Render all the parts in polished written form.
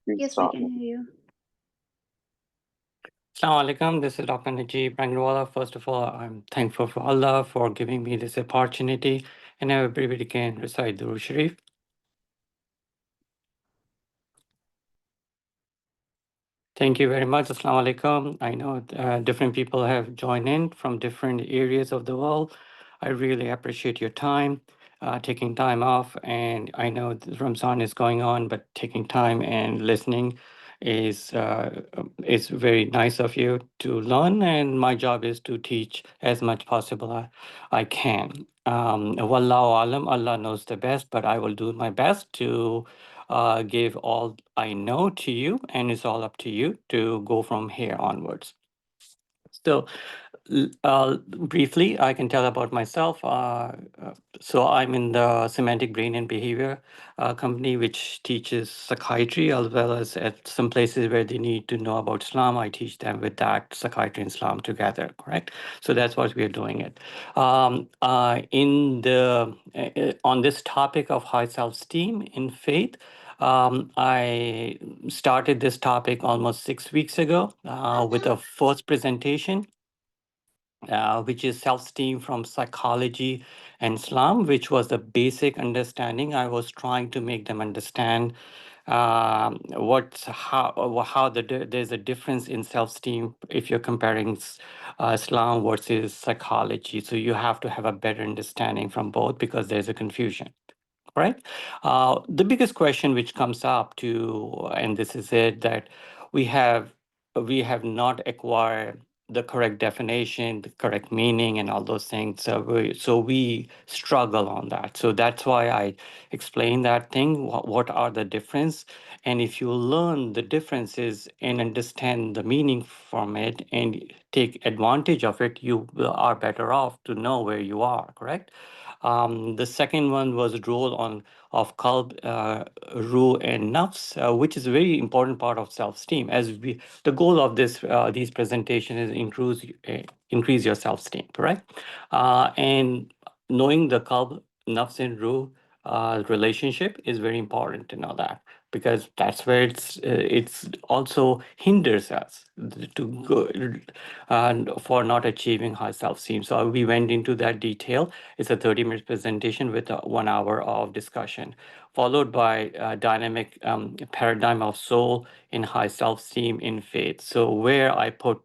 Please Yes, we start. can hear you. Assalamu alaikum. This is Dr. Najeeb Ranginwala. First of all, I'm thankful for Allah for giving me this opportunity, and everybody can recite the Sharif. Thank you very much. Assalamu alaikum. I know different people have joined in from different areas of the world. I really appreciate your time, taking time off. And I know Ramzan is going on, but taking time and listening is very nice of you to learn. And my job is to teach as much possible I can. Wallahu alam, Allah knows the best, but I will do my best to give all I know to you, and it's all up to you to go from here onwards. So, briefly, I can tell about myself. So I'm in the Semantic Brain and Behavior company, which teaches psychiatry, as well as at some places where they need to know about Islam. I teach them with that psychiatry and Islam together. Correct. So that's what we are doing it. On this topic of high self-esteem in faith. I started this topic almost 6 weeks ago with a first presentation, which is self-esteem from psychology and Islam, which was the basic understanding. I was trying to make them understand there's a difference in self-esteem if you're comparing Islam versus psychology. So you have to have a better understanding from both because there's a confusion. Right. The biggest question which comes up to, and this is it, that we have we have not acquired the correct definition, the correct meaning, and all those things. So we struggle on that. So that's why I explain that thing. What are the difference? And if you learn the differences and understand the meaning from it and take advantage of it, are better off to know where you are. Correct. The second one was role of Qalb, Ruh, and Nafs, which is a very important part of self-esteem. The goal of these presentations is increase your self-esteem, correct? And knowing the Qalb, Nafs, and Ruh relationship is very important to know that, because that's where it's also hinders us to go for not achieving high self-esteem. So we went into that detail. It's a 30-minute presentation with 1 hour of discussion, followed by a dynamic paradigm of soul in high self-esteem in faith. So where I put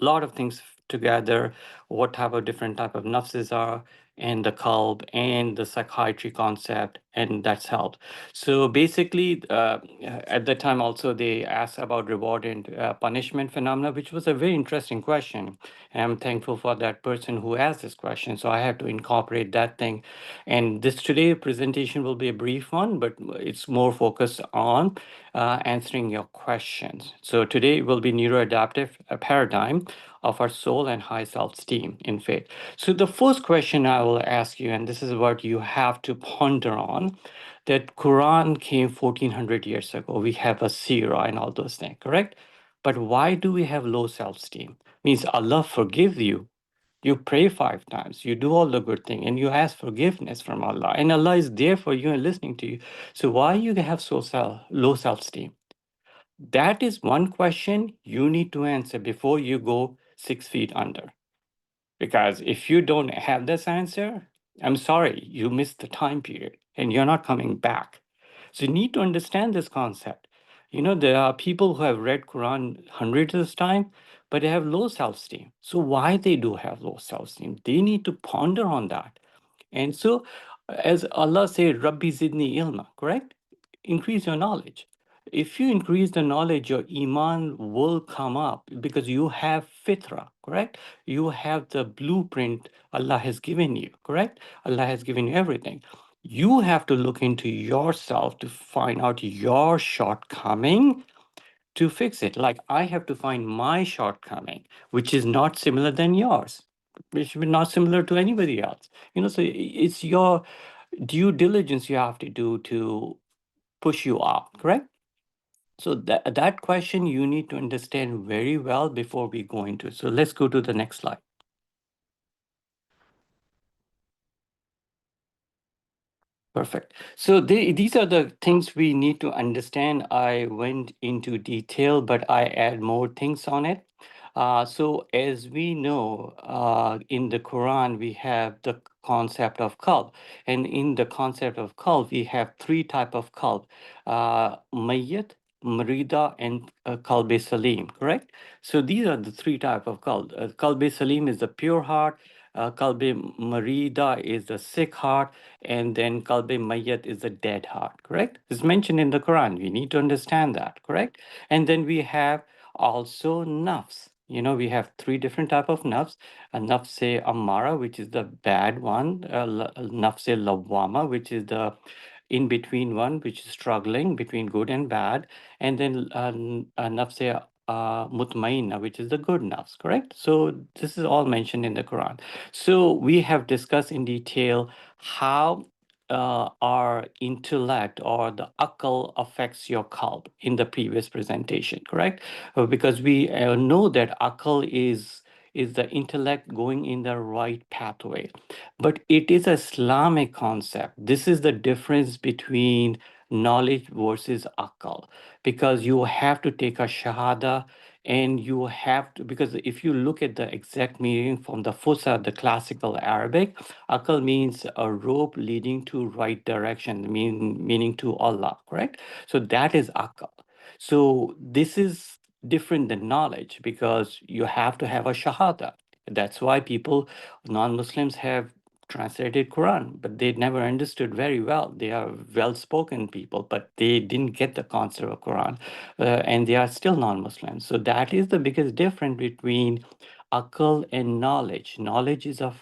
a lot of things together, what type of different type of nafses are, and the Qalb and the psychiatry concept, and that's helped. So basically, at the time also they asked about reward and punishment phenomena, which was a very interesting question. And I'm thankful for that person who asked this question. So I have to incorporate that thing. And this today presentation will be a brief one, but it's more focused on answering your questions. So today will be neuroadaptive paradigm of our soul and high self-esteem in faith. So the first question I will ask you, and this is what you have to ponder on, that Quran came 1400 years ago. We have a seerah and all those things, correct? But why do we have low self-esteem? Means Allah forgive you. You pray 5 times, you do all the good thing, and you ask forgiveness from Allah, and Allah is there for you and listening to you. So why you have low self-esteem? That is one question you need to answer before you go 6 feet under. Because if you don't have this answer, I'm sorry, you missed the time period and you're not coming back. So you need to understand this concept. There are people who have read Quran hundreds of times, but they have low self-esteem. So why they do have low self-esteem? They need to ponder on that. And so, as Allah said, Rabbi Zidni ilma, correct? Increase your knowledge. If you increase the knowledge, your iman will come up because you have fitra, correct? You have the blueprint Allah has given you, correct? Allah has given you everything. You have to look into yourself to find out your shortcoming to fix it. Like I have to find my shortcoming, which is not similar than yours, which is not similar to anybody else. So it's your due diligence you have to do to push you up, correct? So that question you need to understand very well before we go into it. So let's go to the next slide. Perfect. So these are the things we need to understand. I went into detail, but I add more things on it. So as we know, in the Quran, we have the concept of qalb. And in the concept of qalb, we have three type of qalb, mayyat, marida, and qalb salim, correct? So these are the three type of qalb. Qalb salim is the pure heart. Qalb marida is the sick heart, and then kalbe mayyat is the dead heart, correct? It's mentioned in the Quran. We need to understand that, correct? And then we have also nafs. You know, we have three different type of nafs. A nafse amara, which is the bad one. Nafse lawama, which is the in between one, which is struggling between good and bad. And then nafse mutmainna, which is the good nafs, correct? So this is all mentioned in the Quran. So we have discussed in detail how our intellect or the akal affects your qalb in the previous presentation, correct? Because we know that akal is the intellect going in the right pathway, but it is a Islamic concept. This is the difference between knowledge versus akal, because you have to take a shahada, and you have to, because if you look at the exact meaning from the Fusa, the classical Arabic, akal means a rope leading to right direction, meaning to Allah, correct? So that is akal. So this is different than knowledge, because you have to have a shahada. That's why people, non-Muslims, have translated Quran, but they never understood very well. They are well-spoken people, but they didn't get the concept of Quran, and they are still non-Muslims. So that is the biggest difference between akal and knowledge. Knowledge is of,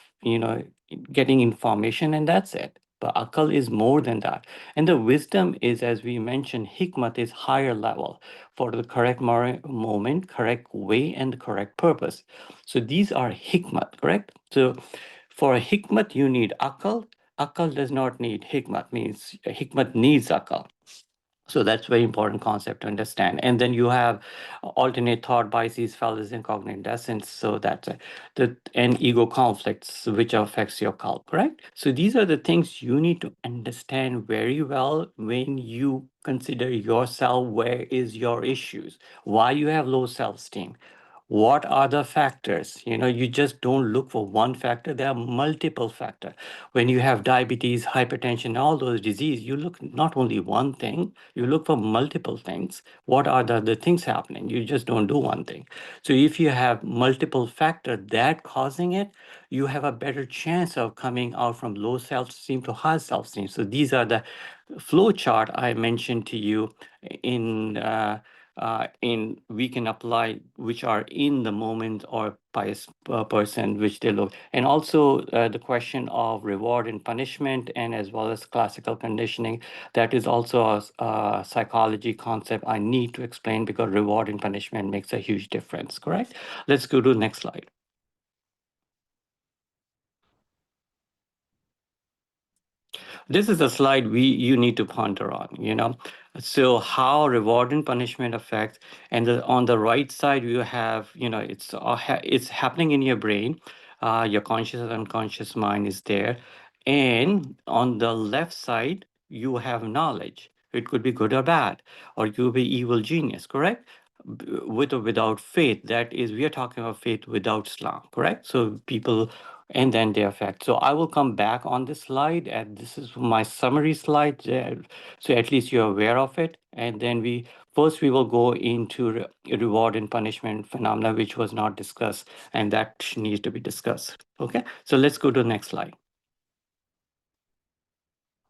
getting information, and that's it. But akal is more than that. And the wisdom is, as we mentioned, hikmat is higher level for the correct moment, correct way, and the correct purpose. So these are hikmat, correct? So for a hikmat, you need akal. Akal does not need hikmat, means hikmat needs akal. So that's very important concept to understand. And then you have alternate thought, biases, fallacies, and cognitive dissonance. So that's and ego conflicts, which affects your cult, correct? So these are the things you need to understand very well when you consider yourself. Where is your issues? Why you have low self-esteem? What are the factors? You just don't look for one factor. There are multiple factors. When you have diabetes, hypertension, all those diseases, you look not only one thing, you look for multiple things. What are the other things happening? You just don't do one thing. So if you have multiple factors that causing it, you have a better chance of coming out from low self-esteem to high self-esteem. So these are the flow chart I mentioned to you in we can apply, which are in the moment or by a person which they look. And also the question of reward and punishment, and as well as classical conditioning, that is also a psychology concept I need to explain, because reward and punishment makes a huge difference, correct? Let's go to the next slide. This is a slide you need to ponder on. So how reward and punishment affect, and on the right side you have, it's happening in your brain. Your conscious and unconscious mind is there, and on the left side you have knowledge. It could be good or bad, or you could be evil genius, correct? With or without faith, that is, we are talking about faith without Islam, correct? So people, and then the effect. So I will come back on this slide, and this is my summary slide, so at least you're aware of it. And then we will go into reward and punishment phenomena, which was not discussed, and that needs to be discussed. Okay, so let's go to the next slide.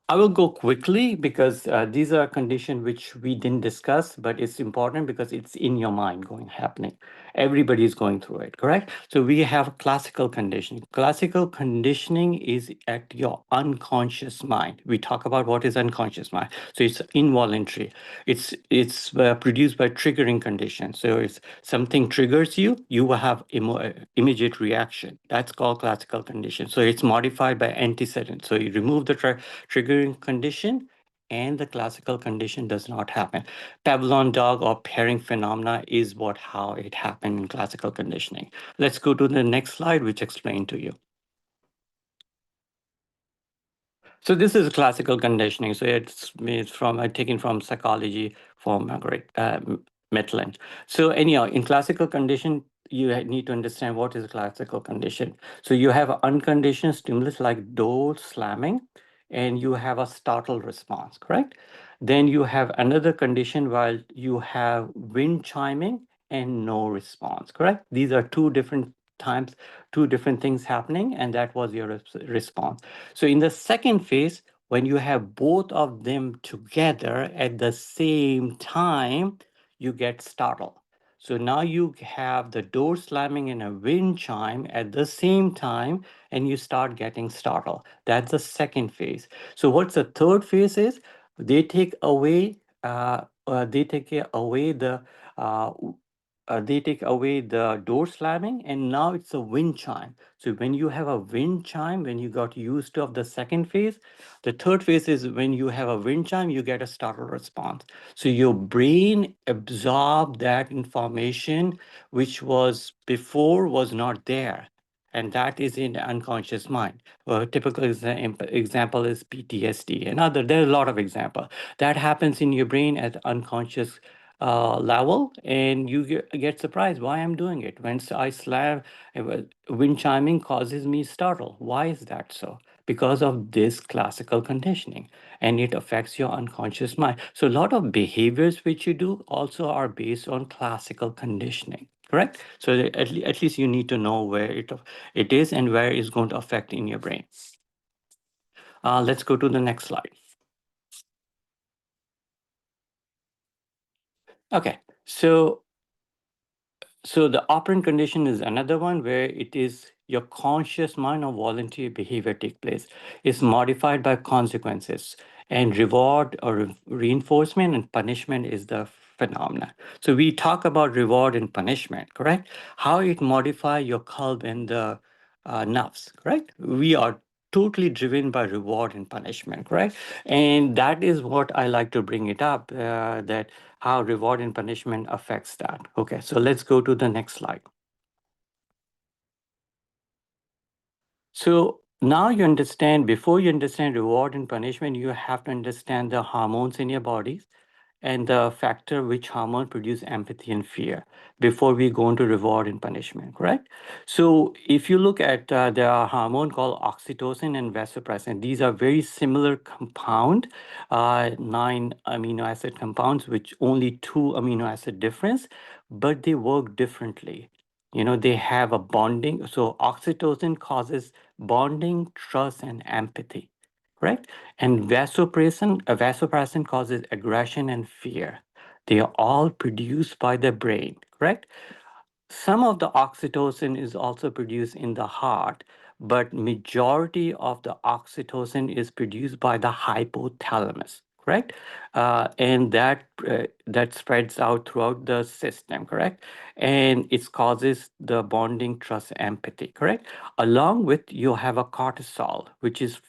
I will go quickly, because these are conditions which we didn't discuss, but it's important because it's in your mind happening. Everybody is going through it, correct? So we have classical conditioning. Classical conditioning is at your unconscious mind. We talk about what is unconscious mind. So it's involuntary. It's produced by triggering conditions. So if something triggers you, you will have immediate reaction. That's called classical condition. So it's modified by antecedent. So you remove the triggering condition, and the classical condition does not happen. Pavlov dog or pairing phenomena is how it happened in classical conditioning. Let's go to the next slide, which explain to you. So this is classical conditioning. So it's from taken from psychology from Margaret Maitland. So anyhow, in classical condition, you need to understand what is a classical condition. So you have an unconditioned stimulus like door slamming, and you have a startle response, correct? Then you have another condition while you have wind chiming and no response, correct? These are two different times, two different things happening, and that was your response. So in the second phase, when you have both of them together at the same time, you get startled. So now you have the door slamming and a wind chime at the same time, and you start getting startled. That's the second phase. So what's the third phase is? They take away, uh, they take away the door slamming, and now it's a wind chime. So when you have a wind chime, when you got used to of the second phase, the third phase is when you have a wind chime, you get a startle response. So your brain absorb that information which was before was not there. And that is in the unconscious mind. A typical example is PTSD and other. There are a lot of examples that happens in your brain at unconscious level, and you get surprised why I'm doing it. When I slam, wind chiming causes me startle. Why is that so? Because of this classical conditioning, and it affects your unconscious mind. So a lot of behaviors which you do also are based on classical conditioning. Correct. So at least you need to know where it is and where it's going to affect in your brain. Let's go to the next slide. Okay. So the operant condition is another one where it is your conscious mind or voluntary behavior take place. It's modified by consequences, and reward or reinforcement and punishment is the phenomena. So we talk about reward and punishment, correct? How it modify your Qalb and the Nafs, correct? We are totally driven by reward and punishment, correct? And that is what I like to bring it up, that how reward and punishment affects that. Okay, so let's go to the next slide. So now you understand, before you understand reward and punishment, you have to understand the hormones in your body and the factor which hormone produce empathy and fear before we go into reward and punishment, correct? So if you look at there are hormone called oxytocin and vasopressin. These are very similar compound, 9 amino acid compounds, which only 2 amino acid difference, but they work differently. They have a bonding. So oxytocin causes bonding, trust, and empathy, correct? And vasopressin causes aggression and fear. They are all produced by the brain, correct? Some of the oxytocin is also produced in the heart, but majority of the oxytocin is produced by the hypothalamus, correct? And that spreads out throughout the system, correct? And it causes the bonding, trust, empathy, correct? Along with you have a cortisol, which is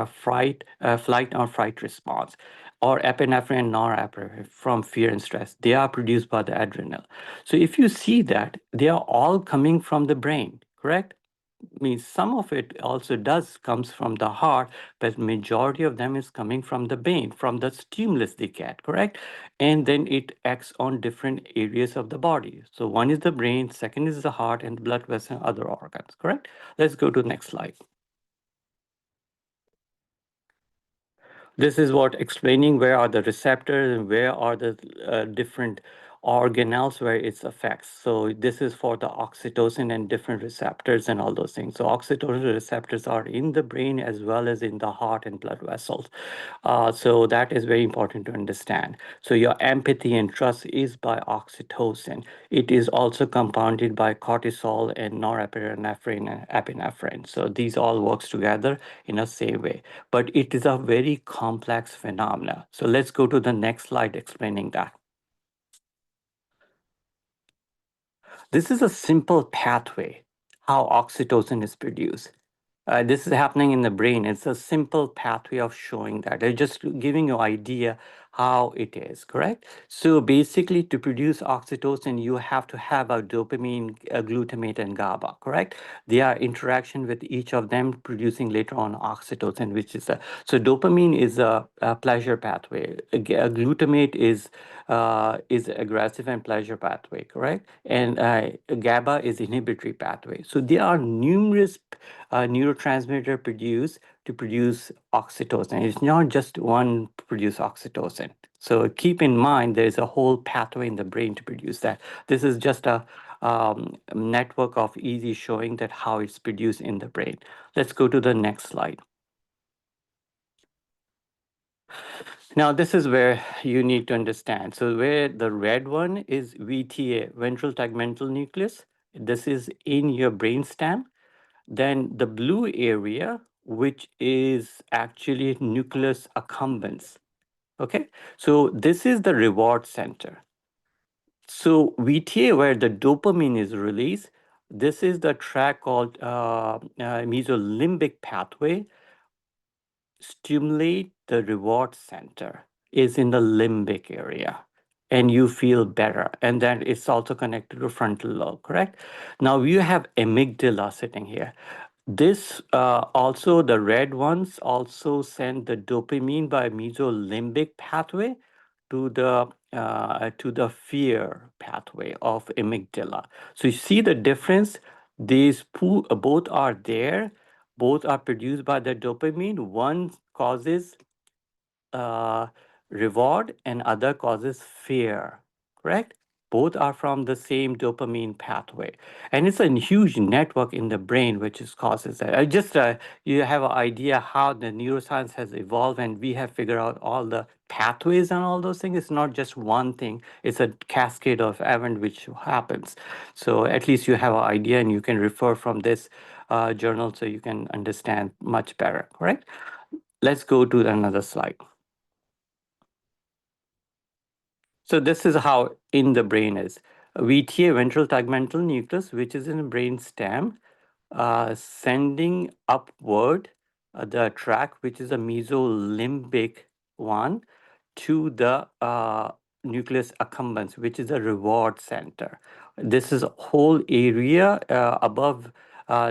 flight or fright response, or epinephrine and norepinephrine from fear and stress. They are produced by the adrenal. So if you see that, they are all coming from the brain, correct? Means some of it also does comes from the heart, but majority of them is coming from the brain, from the stimulus they get, correct? And then it acts on different areas of the body. So one is the brain, second is the heart, and blood vessel and other organs, correct? Let's go to the next slide. This is what explaining where are the receptors and where are the different organelles where it affects. So this is for the oxytocin and different receptors and all those things. So oxytocin receptors are in the brain as well as in the heart and blood vessels. So that is very important to understand. So your empathy and trust is by oxytocin. It is also compounded by cortisol and norepinephrine and epinephrine. So these all works together in a same way. But it is a very complex phenomena. So let's go to the next slide explaining that. This is a simple pathway how oxytocin is produced. This is happening in the brain. It's a simple pathway of showing that. They're just giving you idea how it is, correct? So basically, to produce oxytocin, you have to have a dopamine, a glutamate, and GABA, correct? They are interaction with each of them, producing later on oxytocin, which is a so dopamine is a pleasure pathway. Glutamate is aggressive and pleasure pathway, correct? And GABA is inhibitory pathway. So there are numerous neurotransmitter produced to produce oxytocin. It's not just one produce oxytocin. So keep in mind there is a whole pathway in the brain to produce that. This is just a network of easy showing that how it's produced in the brain. Let's go to the next slide. Now, this is where you need to understand. So where the red one is VTA, ventral tegmental nucleus, this is in your brainstem. Then the blue area, which is actually nucleus accumbens. Okay, so this is the reward center. So VTA, where the dopamine is released, this is the track called mesolimbic pathway, stimulate the reward center is in the limbic area and you feel better, and then it's also connected to frontal lobe, correct? Now you have amygdala sitting here. This also, the red ones also send the dopamine by mesolimbic pathway to the fear pathway of amygdala. So you see the difference. These both are there, both are produced by the dopamine. One causes uh, reward and other causes fear, correct? Both are from the same dopamine pathway. And it's a huge network in the brain which is causes that. I just, you have an idea how the neuroscience has evolved and we have figured out all the pathways and all those things. It's not just one thing. It's a cascade of event which happens. So at least you have an idea and you can refer from this journal so you can understand much better, correct? Let's go to another slide. So this is how in the brain is. VTA, ventral tegmental nucleus, which is in the brain stem, sending upward the track, which is a mesolimbic one, to the nucleus accumbens, which is a reward center. This is a whole area above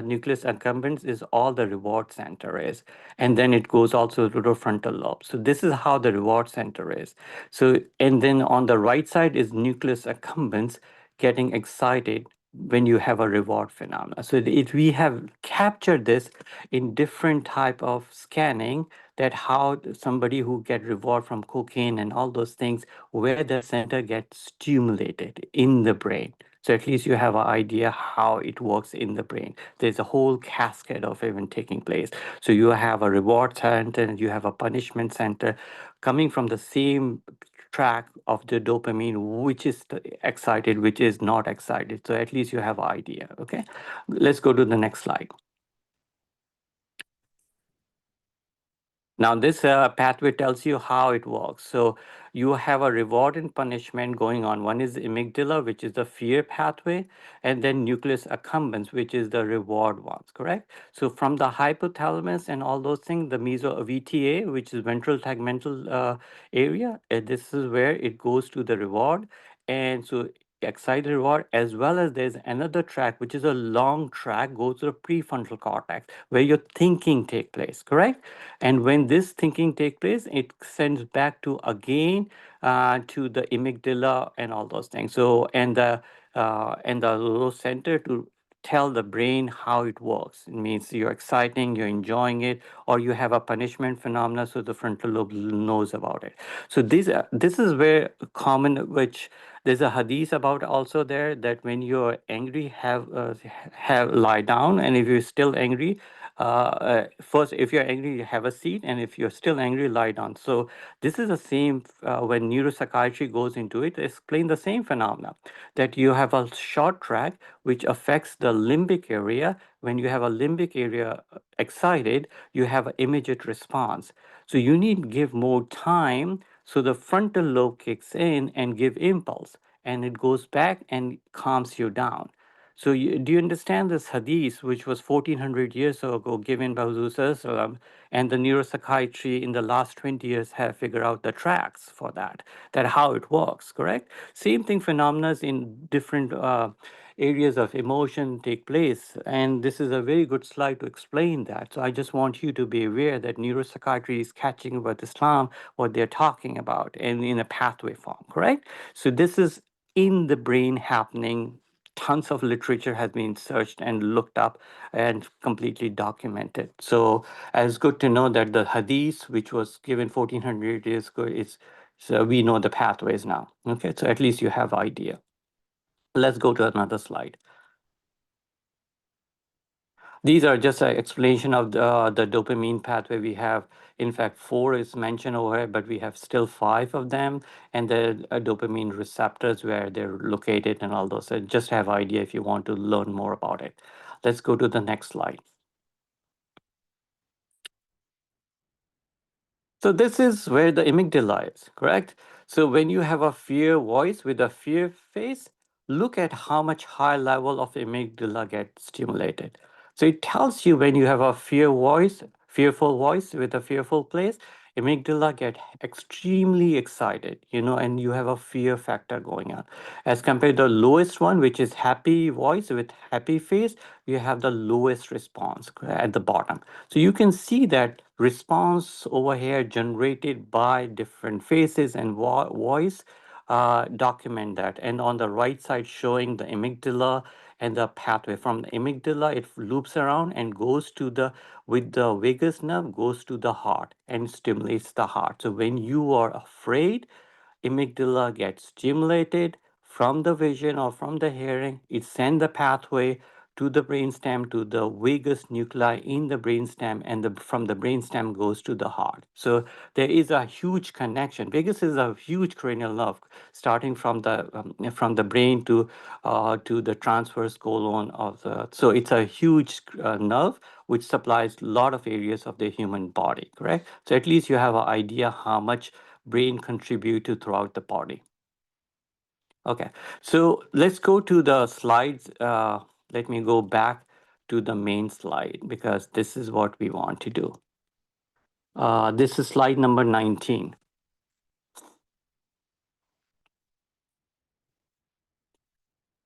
nucleus accumbens is all the reward center is. And then it goes also to the frontal lobe. So this is how the reward center is. So, and then on the right side is nucleus accumbens getting excited when you have a reward phenomena. So we have captured this in different type of scanning, that how somebody who get reward from cocaine and all those things, where the center gets stimulated in the brain. So at least you have an idea how it works in the brain. There's a whole cascade of event taking place. So you have a reward center and you have a punishment center coming from the same track of the dopamine, which is excited, which is not excited. So at least you have an idea, okay? Let's go to the next slide. Now, this pathway tells you how it works. So you have a reward and punishment going on. One is amygdala, which is the fear pathway, and then nucleus accumbens, which is the reward ones, correct? So from the hypothalamus and all those things, the meso VTA, which is ventral tegmental area, this is where it goes to the reward. And so excited reward, as well as there's another track, which is a long track, goes to the prefrontal cortex, where your thinking take place, correct? And when this thinking takes place, it sends back to again to the amygdala and all those things. So and the little center to tell the brain how it works. It means you're exciting, you're enjoying it, or you have a punishment phenomena, so the frontal lobe knows about it. So this is where common, which there's a hadith about also there, that when you're angry, have lie down, and if you're still angry, first, if you're angry, have a seat, and if you're still angry, lie down. So this is the same when neuropsychiatry goes into it, explain the same phenomena, that you have a short track which affects the limbic area. When you have a limbic area excited, you have an immediate response. So you need to give more time so the frontal lobe kicks in and give impulse, and it goes back and calms you down. So do you understand this hadith, which was 1400 years ago given by Huzur, and the neuropsychiatry in the last 20 years have figured out the tracks for that how it works, correct? Same thing, phenomena in different areas of emotion take place. And this is a very good slide to explain that. So I just want you to be aware that neuropsychiatry is catching up with Islam, what they're talking about, and in a pathway form, correct? So this is in the brain happening. Tons of literature has been searched and looked up and completely documented. So it's good to know that the hadith, which was given 1400 years ago, is so we know the pathways now. Okay, so at least you have idea. Let's go to another slide. These are just an explanation of the dopamine pathway. We have, in fact, 4 is mentioned over here, but we have still 5 of them, and the dopamine receptors where they're located and all those. So just have idea if you want to learn more about it. Let's go to the next slide. So this is where the amygdala is, correct? So when you have a fear voice with a fear face, look at how much high level of amygdala gets stimulated. So it tells you when you have a fearful voice with a fearful place, amygdala get extremely excited, and you have a fear factor going on. As compared to the lowest one, which is happy voice with happy face, you have the lowest response at the bottom. So you can see that response over here generated by different faces and voice document that. And on the right side showing the amygdala and the pathway. From the amygdala, it loops around and goes to with the vagus nerve, goes to the heart and stimulates the heart. So when you are afraid, amygdala gets stimulated from the vision or from the hearing. It sends the pathway to the brainstem, to the vagus nuclei in the brainstem, and from the brainstem goes to the heart. So there is a huge connection. Vagus is a huge cranial nerve, starting from the brain to the transverse colon of the. So it's a huge nerve which supplies a lot of areas of the human body. Correct. So at least you have an idea how much brain contribute to throughout the body. Okay, so let's go to the slides. Let me go back to the main slide because this is what we want to do. This is slide number 19.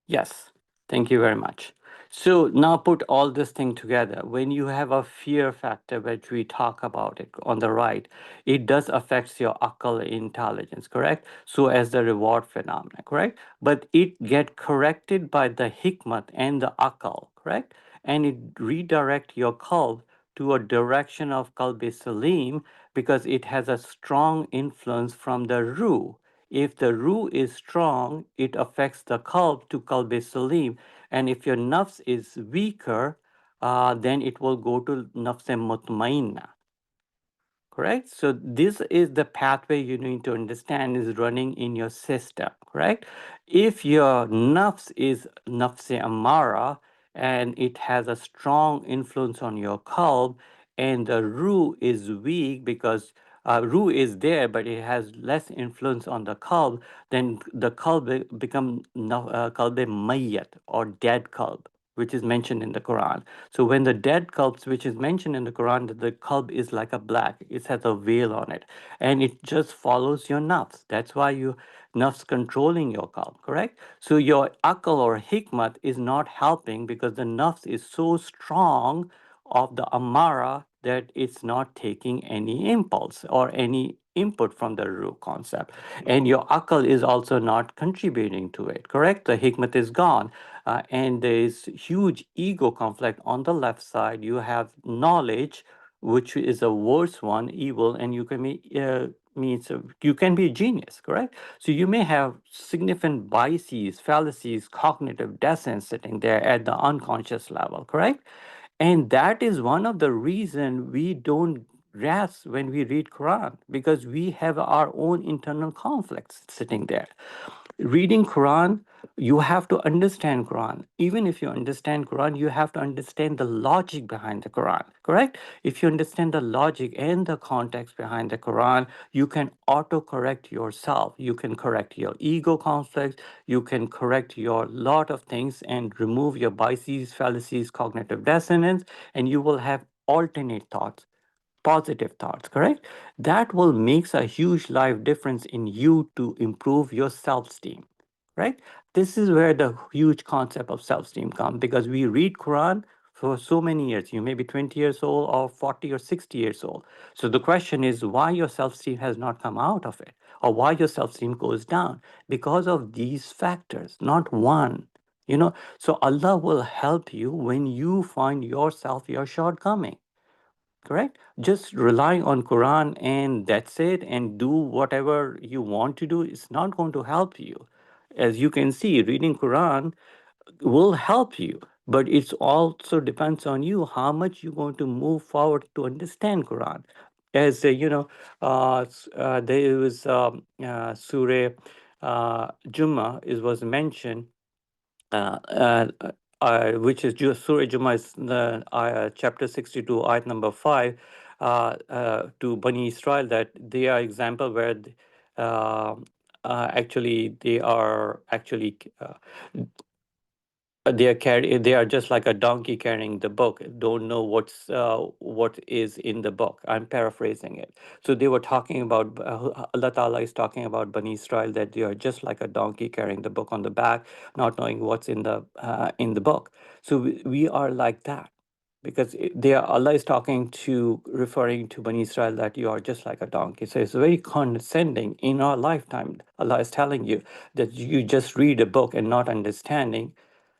Yes, thank you very much. So now put all this thing together. When you have a fear factor, which we talk about it on the right, it does affects your akal intelligence, correct? So as the reward phenomena, correct? But it get corrected by the hikmat and the akal, correct? And it redirect your qalb to a direction of qalb salim because it has a strong influence from the ruh. If the ruh is strong, it affects the qalb to qalb salim. And if your nafs is weaker, then it will go to nafs mutmainna. Correct? So this is the pathway you need to understand is running in your system, correct? If your nafs is nafs amara and it has a strong influence on your qalb and the ruh is weak because ruh is there but it has less influence on the qalb, then the qalb become qalb mayyat or dead qalb, which is mentioned in the Quran. So when the dead qalb, which is mentioned in the Quran, that the qalb is like a black, it has a veil on it, and it just follows your nafs. That's why you nafs controlling your qalb, correct? So your akal or hikmat is not helping because the nafs is so strong of the amara that it's not taking any impulse or any input from the ruh concept. And your akal is also not contributing to it, correct? The hikmat is gone. And there is huge ego conflict on the left side. You have knowledge, which is a worse one, evil, and you can be means you can be a genius, correct? So you may have significant biases, fallacies, cognitive dissonance sitting there at the unconscious level, correct? And that is one of the reason we don't rest when we read Quran because we have our own internal conflicts sitting there. Reading Quran, you have to understand Quran. Even if you understand Quran, you have to understand the logic behind the Quran, correct? If you understand the logic and the context behind the Quran, you can auto correct yourself. You can correct your ego conflicts, you can correct your lot of things and remove your biases, fallacies, cognitive dissonance, and you will have alternate thoughts, positive thoughts, correct? That will makes a huge life difference in you to improve your self-esteem, right? This is where the huge concept of self-esteem comes, because we read Quran for so many years. You may be 20 years old or 40 or 60 years old. So the question is why your self-esteem has not come out of it, or why your self-esteem goes down, because of these factors, not one. So Allah will help you when you find yourself your shortcoming, correct? Just relying on Quran and that's it, and do whatever you want to do is not going to help you. As you can see, reading Quran will help you, but it's also depends on you how much you're going to move forward to understand Quran. As there was Surah Jummah is was mentioned, uh, uh, which is Surah Jummah, is the chapter 62, ayat number 5, to Bani Israel, that they are example where uh, actually they are actually they are just like a donkey carrying the book, don't know what is in the book. I'm paraphrasing it. So they were talking about Allah Ta'ala is talking about Bani Israel, that they are just like a donkey carrying the book on the back, not knowing what's in the book. So we are like that, because Allah is talking to, referring to Bani Israel, that you are just like a donkey. So it's very condescending. In our lifetime, Allah is telling you that you just read a book and not understanding,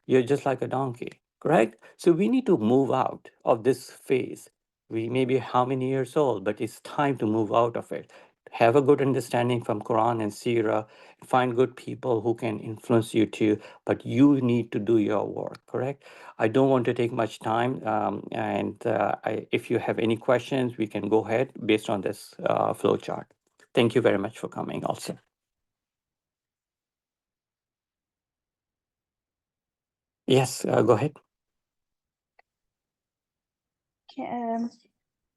you're just like a donkey, correct? So we need to move out of this phase. We may be how many years old, but it's time to move out of it. Have a good understanding from Quran and Sirah. Find good people who can influence you too, but you need to do your work, correct? I don't want to take much time. If you have any questions, we can go ahead based on this flow chart. Thank you very much for coming also. Yes, go ahead. Okay,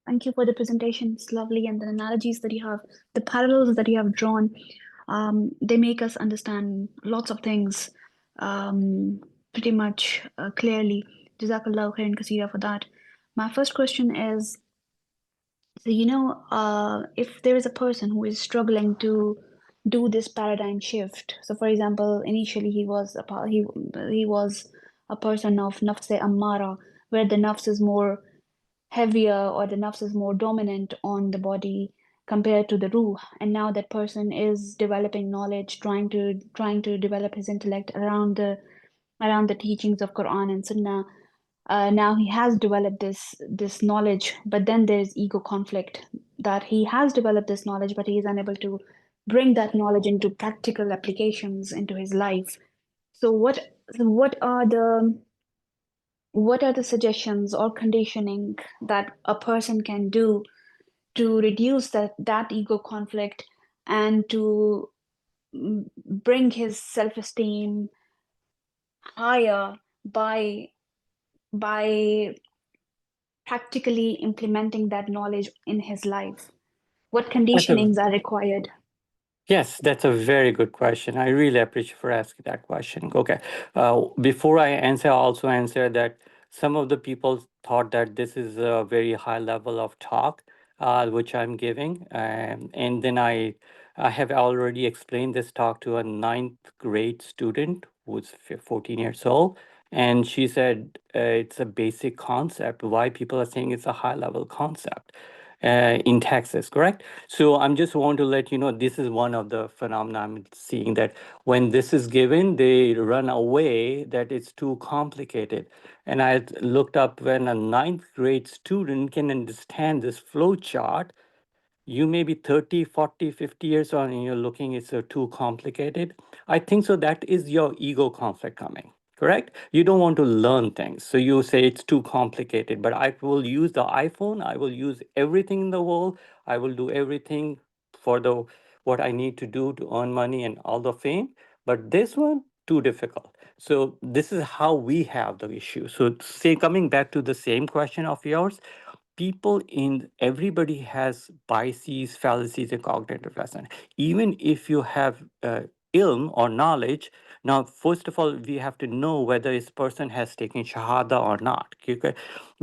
thank you for the presentation. It's lovely, and the analogies that you have, the parallels that you have drawn, they make us understand lots of things pretty much clearly. Jazakallah khairan kaseera for that. My first question is, so if there is a person who is struggling to do this paradigm shift. So, for example, initially he was a person of nafs ammara, where the nafs is more heavier, or the nafs is more dominant on the body compared to the ruh, and now that person is developing knowledge, trying to develop his intellect around the teachings of Quran and Sunnah. Now he has developed this knowledge, but then there's ego conflict, that he has developed this knowledge but he is unable to bring that knowledge into practical applications into his life. So what are the suggestions or conditioning that a person can do to reduce that ego conflict, and to bring his self-esteem higher by practically implementing that knowledge in his life? What That's a conditionings are required? Yes, that's a very good question. I really appreciate for asking that question. Okay. Before I answer, I'll also answer that some of the people thought that this is a very high level of talk, which I'm giving. And then I have already explained this talk to a ninth grade student who's 14 years old. And she said it's a basic concept. Why people are saying it's a high level concept in Texas, correct? So I'm just want to let you know this is one of the phenomena I'm seeing, that when this is given, they run away that it's too complicated. And I looked up, when a ninth grade student can understand this flow chart, you may be 30, 40, 50 years on and you're looking, it's too complicated. I think so that is your ego conflict coming, correct? You don't want to learn things, so you say it's too complicated, but I will use the iPhone, I will use everything in the world, I will do everything for the what I need to do to earn money and all the fame, But this one, too difficult. So this is how we have the issue. So say coming back to the same question of yours, people in everybody has biases, fallacies, and cognitive lesson. Even if you have ilm or knowledge, now first of all we have to know whether this person has taken shahada or not. Okay?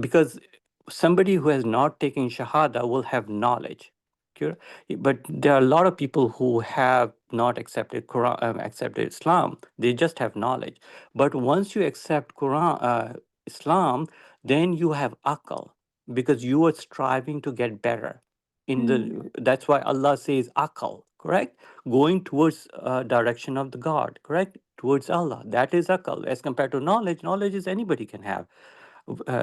Because somebody who has not taken shahada will have knowledge. Okay? But there are a lot of people who have not accepted Quran, accepted Islam. They just have knowledge. But once you accept Quran, Islam, then you have akal because you are striving to get better in the that's why Allah says akal, correct, going towards direction of the God, correct, towards Allah. That is akal. As compared to knowledge is anybody can have.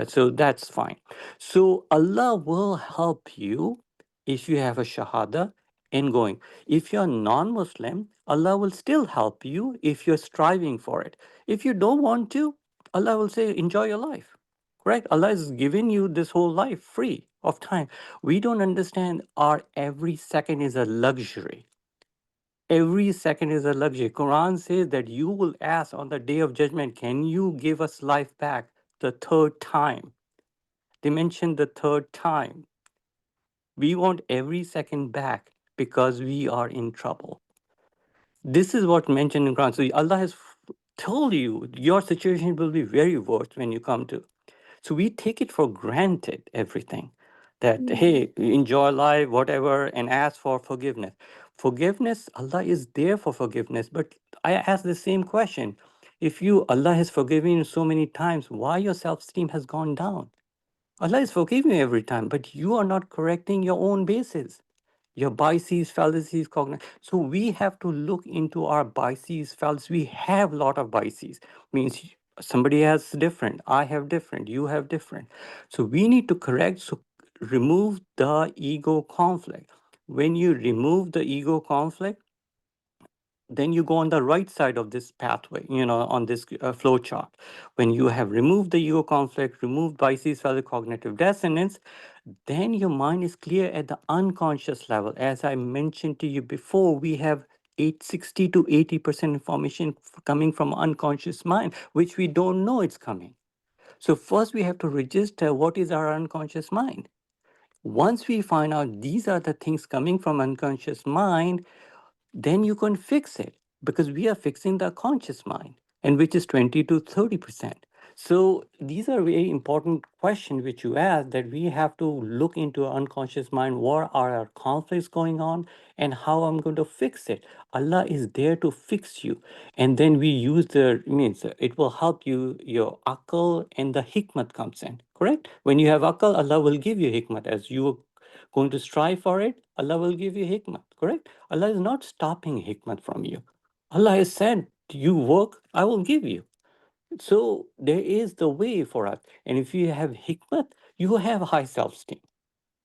So that's fine. So Allah will help you if you have a shahada in going. If you're non-Muslim, Allah will still help you if you're striving for it. If you don't want to, Allah will say enjoy your life. Correct? Allah is giving you this whole life free of time. We don't understand our every second is a luxury. Every second is a luxury. Quran says that you will ask on the day of judgment, can you give us life back the third time? They mentioned the third time. We want every second back because we are in trouble. This is what mentioned in Quran. So Allah has told you your situation will be very worse when you come to. So we take it for granted, everything. That, hey, enjoy life, whatever, and ask for forgiveness. Forgiveness, Allah is there for forgiveness. But I ask the same question. If Allah has forgiven you so many times, why your self-esteem has gone down? Allah is forgiving you every time, but you are not correcting your own basis, your biases, fallacies, cognitive. So we have to look into our biases, fallacies. We have a lot of biases. Means somebody has different, I have different, you have different. So we need to correct. So remove the ego conflict. When you remove the ego conflict, then you go on the right side of this pathway, on this flow chart. When you have removed the ego conflict, removed biases, fallacies, cognitive dissonance, then your mind is clear at the unconscious level. As I mentioned to you before, we have 60 to 80% information coming from unconscious mind, which we don't know it's coming. So first we have to register what is our unconscious mind. Once we find out these are the things coming from unconscious mind, then you can fix it because we are fixing the conscious mind, and which is 20 to 30%. So these are very important questions which you ask, that we have to look into our unconscious mind. What are our conflicts going on and how I'm going to fix it? Allah is there to fix you. And then we use means it will help you, your akal and the hikmat comes in, correct? When you have akal, Allah will give you hikmat. As you going to strive for it, Allah will give you hikmat, correct? Allah is not stopping hikmat from you. Allah has said, you work, I will give you. So there is the way for us. And if you have hikmat, you will have high self-esteem.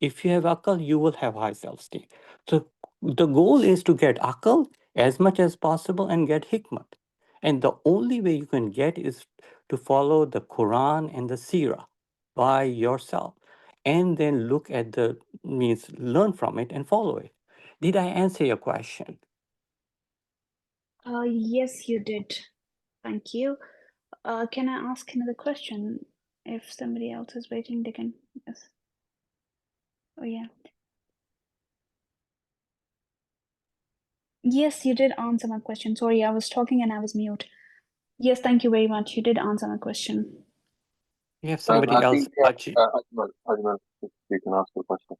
If you have akal, you will have high self-esteem. So the goal is to get akal as much as possible and get hikmat. And the only way you can get is to follow the Quran and the Sirah by yourself. And then look at means learn from it and follow it. Did I answer your question? Yes, you did. Thank you. Can I ask another question? If somebody else is waiting, they can. Yes. Oh, yeah. Yes, you did answer my question. Sorry, I was talking and I was mute. Yes, thank you very much. You did answer my question. You have somebody I else, think Achi. Ajmal, if you can ask a question.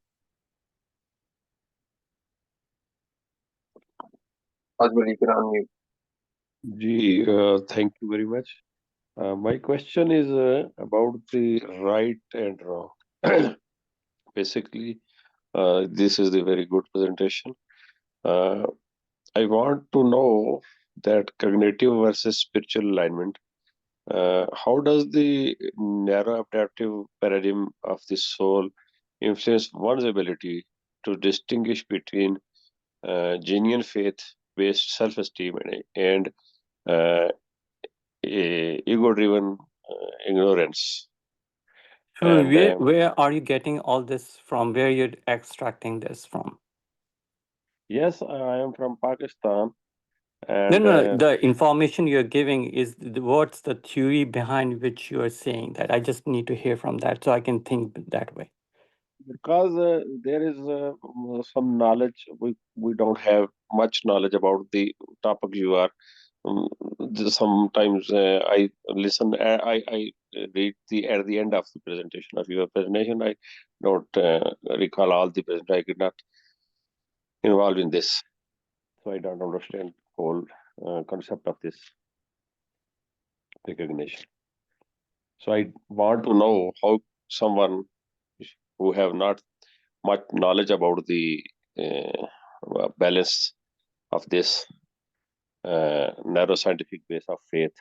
Ajmal, you can unmute. Thank you very much. My question is about the right and wrong. Basically, this is the very good presentation. I want to know that cognitive versus spiritual alignment. How does the neuroadaptive paradigm of the soul influence one's ability to distinguish between genuine faith-based self-esteem and uh, ego-driven ignorance? So And where are you getting all this from? Where you're extracting this from? yes, I am from Pakistan, No, And no, the information you're giving is what's the theory behind which you are saying that. I just need to hear from that so I can think that way. because there is some knowledge, we don't have much knowledge about the topic you are. Um, Sometimes I listen, I read the at the end of the presentation of your presentation. I don't recall all the present. I could not involve in this, so I don't understand whole concept of this recognition. So I want to know how someone who have not much knowledge about the balance of this neuroscientific base of faith,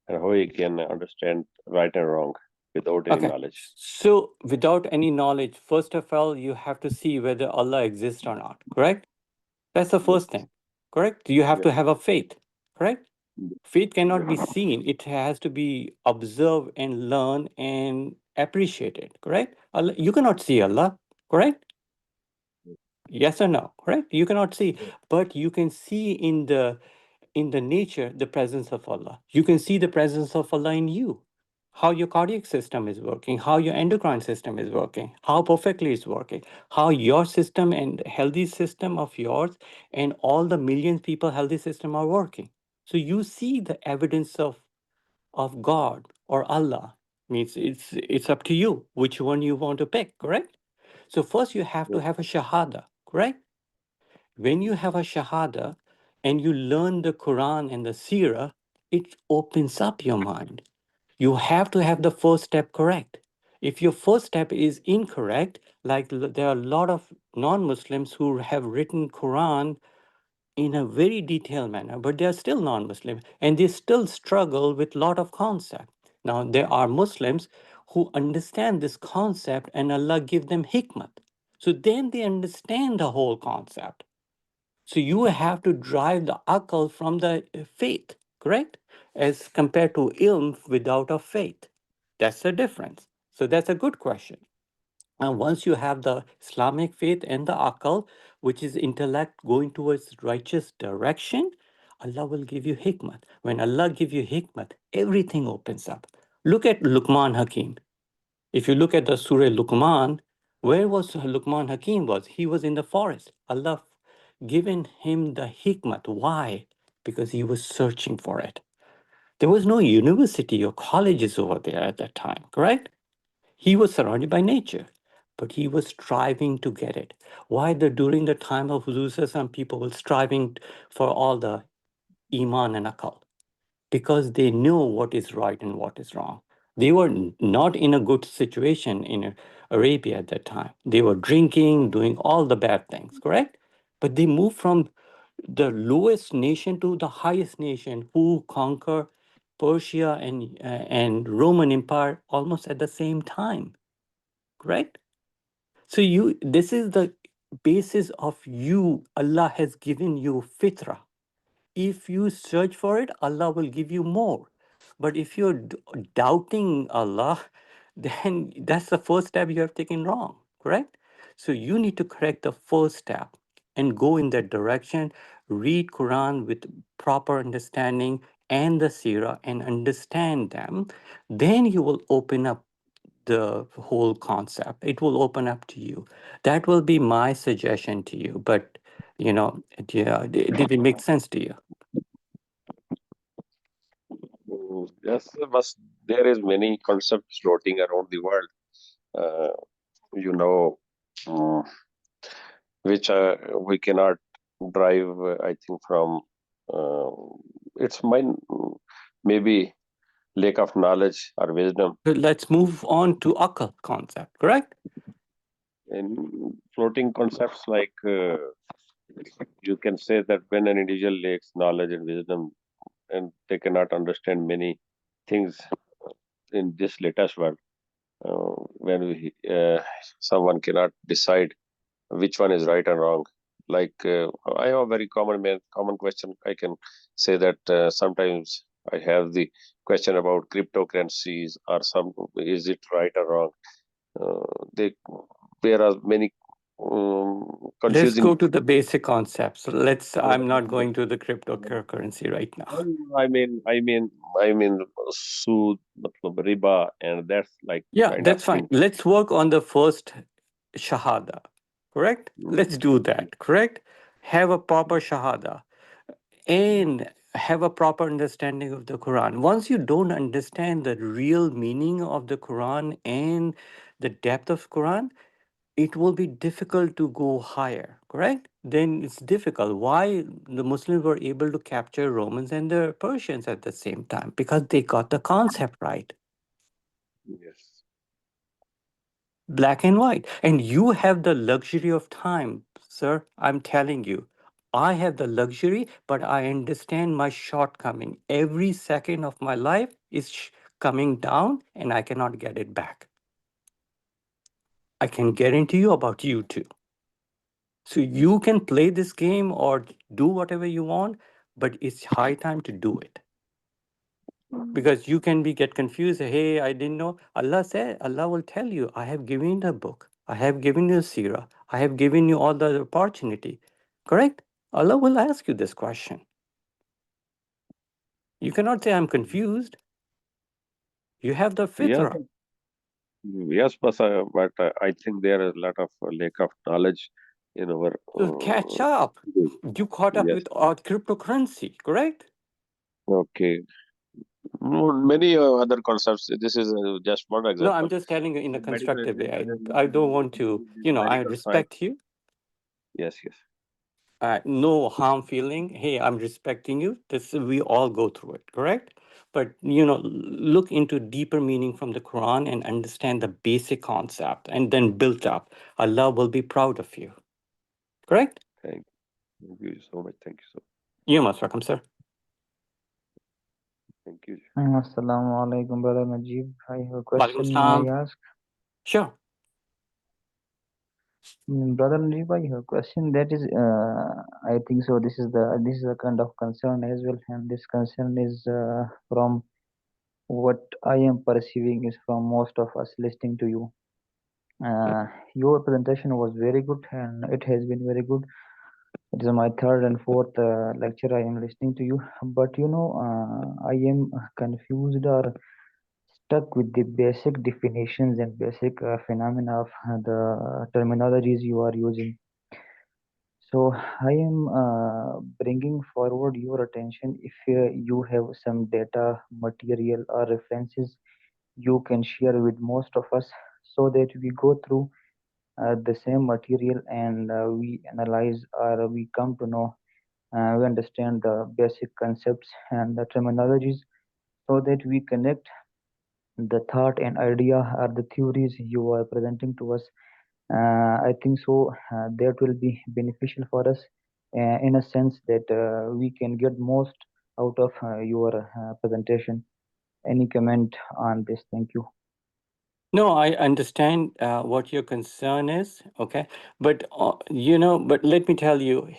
and how he can understand right and wrong without any Okay. knowledge. So without any knowledge, first of all, you have to see whether Allah exists or not, correct? That's the Yes. first thing, correct? You have Yes. to have a faith, correct? Faith cannot be Yes. seen. It has to be observed and learned and appreciated, correct? Allah, you cannot see Allah, correct? Yes or no, correct? You cannot see, but you can see in the nature the presence of Allah. You can see the presence of Allah in you. How your cardiac system is working, how your endocrine system is working, how perfectly it's working, how your system and healthy system of yours and all the millions people healthy system are working. So you see the evidence of God or Allah. Means it's up to you which one you want to pick, correct? So first you have to Yes. have a shahada, correct? When you have a shahada and you learn the Quran and the Sirah, it opens up your mind. You have to have the first step correct. If your first step is incorrect, like there are a lot of non-Muslims who have written Quran in a very detailed manner, but they are still non-Muslim and they still struggle with a lot of concept. Now there are Muslims who understand this concept and Allah give them hikmat. So then they understand the whole concept. So you have to drive the akal from the faith, correct? As compared to ilm without a faith. That's the difference. So that's a good question. And once you have the Islamic faith and the akal, which is intellect going towards righteous direction, Allah will give you hikmat. When Allah give you hikmat, everything opens up. Look at Luqman Hakim. If you look at the Surah Luqman, where was Luqman Hakim was? He was in the forest. Allah given him the hikmat. Why? Because he was searching for it. There was no university or colleges over there at that time, correct? He was surrounded by nature, but he was striving to get it. Why during the time of Huzur, some people were striving for all the iman and akal? Because they know what is right and what is wrong. They were not in a good situation in Arabia at that time. They were drinking, doing all the bad things, correct? But they moved from the lowest nation to the highest nation who conquer Persia and Roman Empire almost at the same time, correct? So this is the basis of you. Allah has given you fitra. If you search for it, Allah will give you more. But if you're doubting Allah, then that's the first step you have taken wrong, correct? So you need to correct the first step and go in that direction. Read Quran with proper understanding and the Sirah and understand them. Then you will open up the whole concept. It will open up to you. That will be my suggestion to you. But yeah, did it make sense to you? Yes, but there is many concepts floating around the world. Uh, you know, um, which we cannot drive. I think from uh, it's mine, maybe lack of knowledge or wisdom. So let's move on to akal concept, correct? And floating concepts like you can say that when an individual lacks knowledge and wisdom, and they cannot understand many things in this latest world, when someone cannot decide which one is right and wrong. Like I have a very common question. I can say that sometimes I have the question about cryptocurrencies or some is it right or wrong. There are many Let's confusing. go to the basic concepts. I'm not Uh, going to the cryptocurrency right now. I mean, sood, matlab riba, and that's like Yeah, kind of that's fine. thing. Let's work on the first shahada, correct? Let's do that, correct? Have a proper shahada and have a proper understanding of the Quran. Once you don't understand the real meaning of the Quran and the depth of Quran, it will be difficult to go higher, correct? Then it's difficult. Why the Muslims were able to capture Romans and the Persians at the same time? Because they got the concept right, Yes. black and white. And you have the luxury of time, sir. I'm telling you, I have the luxury, but I understand my shortcoming. Every second of my life is coming down, and I cannot get it back. I can guarantee you about you too. So you can play this game or do whatever you want, but it's high time to do it. Because you can get confused. Hey, I didn't know. Allah said, Allah will tell you, I have given you the book. I have given you Sirah. I have given you all the opportunity. Correct? Allah will ask you this question. You cannot say, I'm confused. You have the Yes, fitrah. yes, but I think there is a lot of lack of knowledge in our. So catch up. Group. You caught up Yes. with our cryptocurrency, correct? Okay. Many other concepts. This is just one No, I'm example. just telling you in a Medical constructive way. I intelligence, don't want to, I medical science. respect you. Yes, yes. No harm feeling. Hey, I'm respecting you. This we all go through it, correct? But look into deeper meaning from the Quran and understand the basic concept, and then build up. Allah will be proud of you, correct? Thank you so much. Thank you so. You're most welcome, sir. Thank you. Assalamu alaikum, brother Najeeb. I have a Walaikum question. May salam. I ask? Sure. Brother Najeeb, I have a question. That is, I think so. This is a kind of concern as well, and this concern is from what I am perceiving is from most of us listening to you. Your presentation was very good, and it has been very good. It is my third and fourth lecture I am listening to you, but I am confused or stuck with the basic definitions and basic phenomena of the terminologies you are using. So I am bringing forward your attention. If you have some data, material, or references you can share with most of us, so that we go through the same material and we analyze or we come to know, we understand the basic concepts and the terminologies, so that we connect the thought and idea or the theories you are presenting to us. I think so that will be beneficial for us in a sense that we can get most out of your presentation. Any comment on this? Thank you. No, I understand what your concern is, okay? But but let me tell you,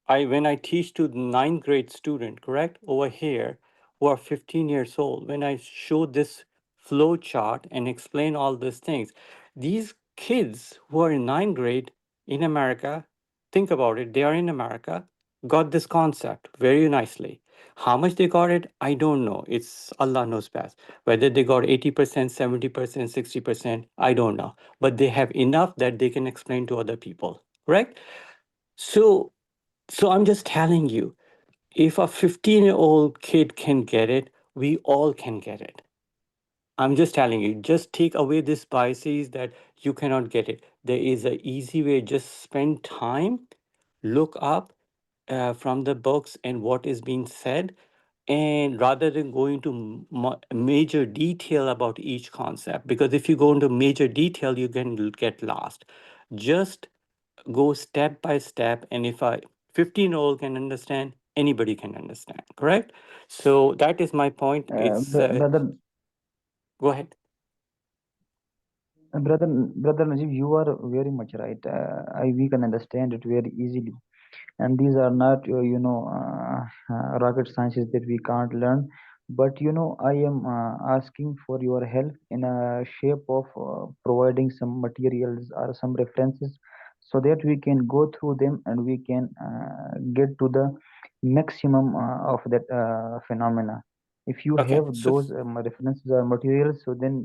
I when I teach to the ninth grade student, correct, over here, who are 15 years old, when I show this flow chart and explain all these things, these kids who are in ninth grade in America, think about it, they are in America, got this concept very nicely. How much they got it, I don't know. It's Allah knows best. Whether they got 80%, 70%, 60%, I don't know. But they have enough that they can explain to other people, right? So, so I'm just telling you, if a 15-year-old kid can get it, we all can get it. I'm just telling you, just take away this biases that you cannot get it. There is an easy way. Just spend time, look up from the books and what is being said, and rather than go into major detail about each concept, because if you go into major detail, you can get lost. Just go step by step, and if a 15-year-old can understand, anybody can understand, correct? So that is my point. It's Brother, go ahead. brother Najib, you are very much right. We can understand it very easily, and these are not rocket sciences that we can't learn. But I am asking for your help in a shape of providing some materials or some references, so that we can go through them and we can get to the maximum of that phenomena. If you Okay, have so those references or materials, so then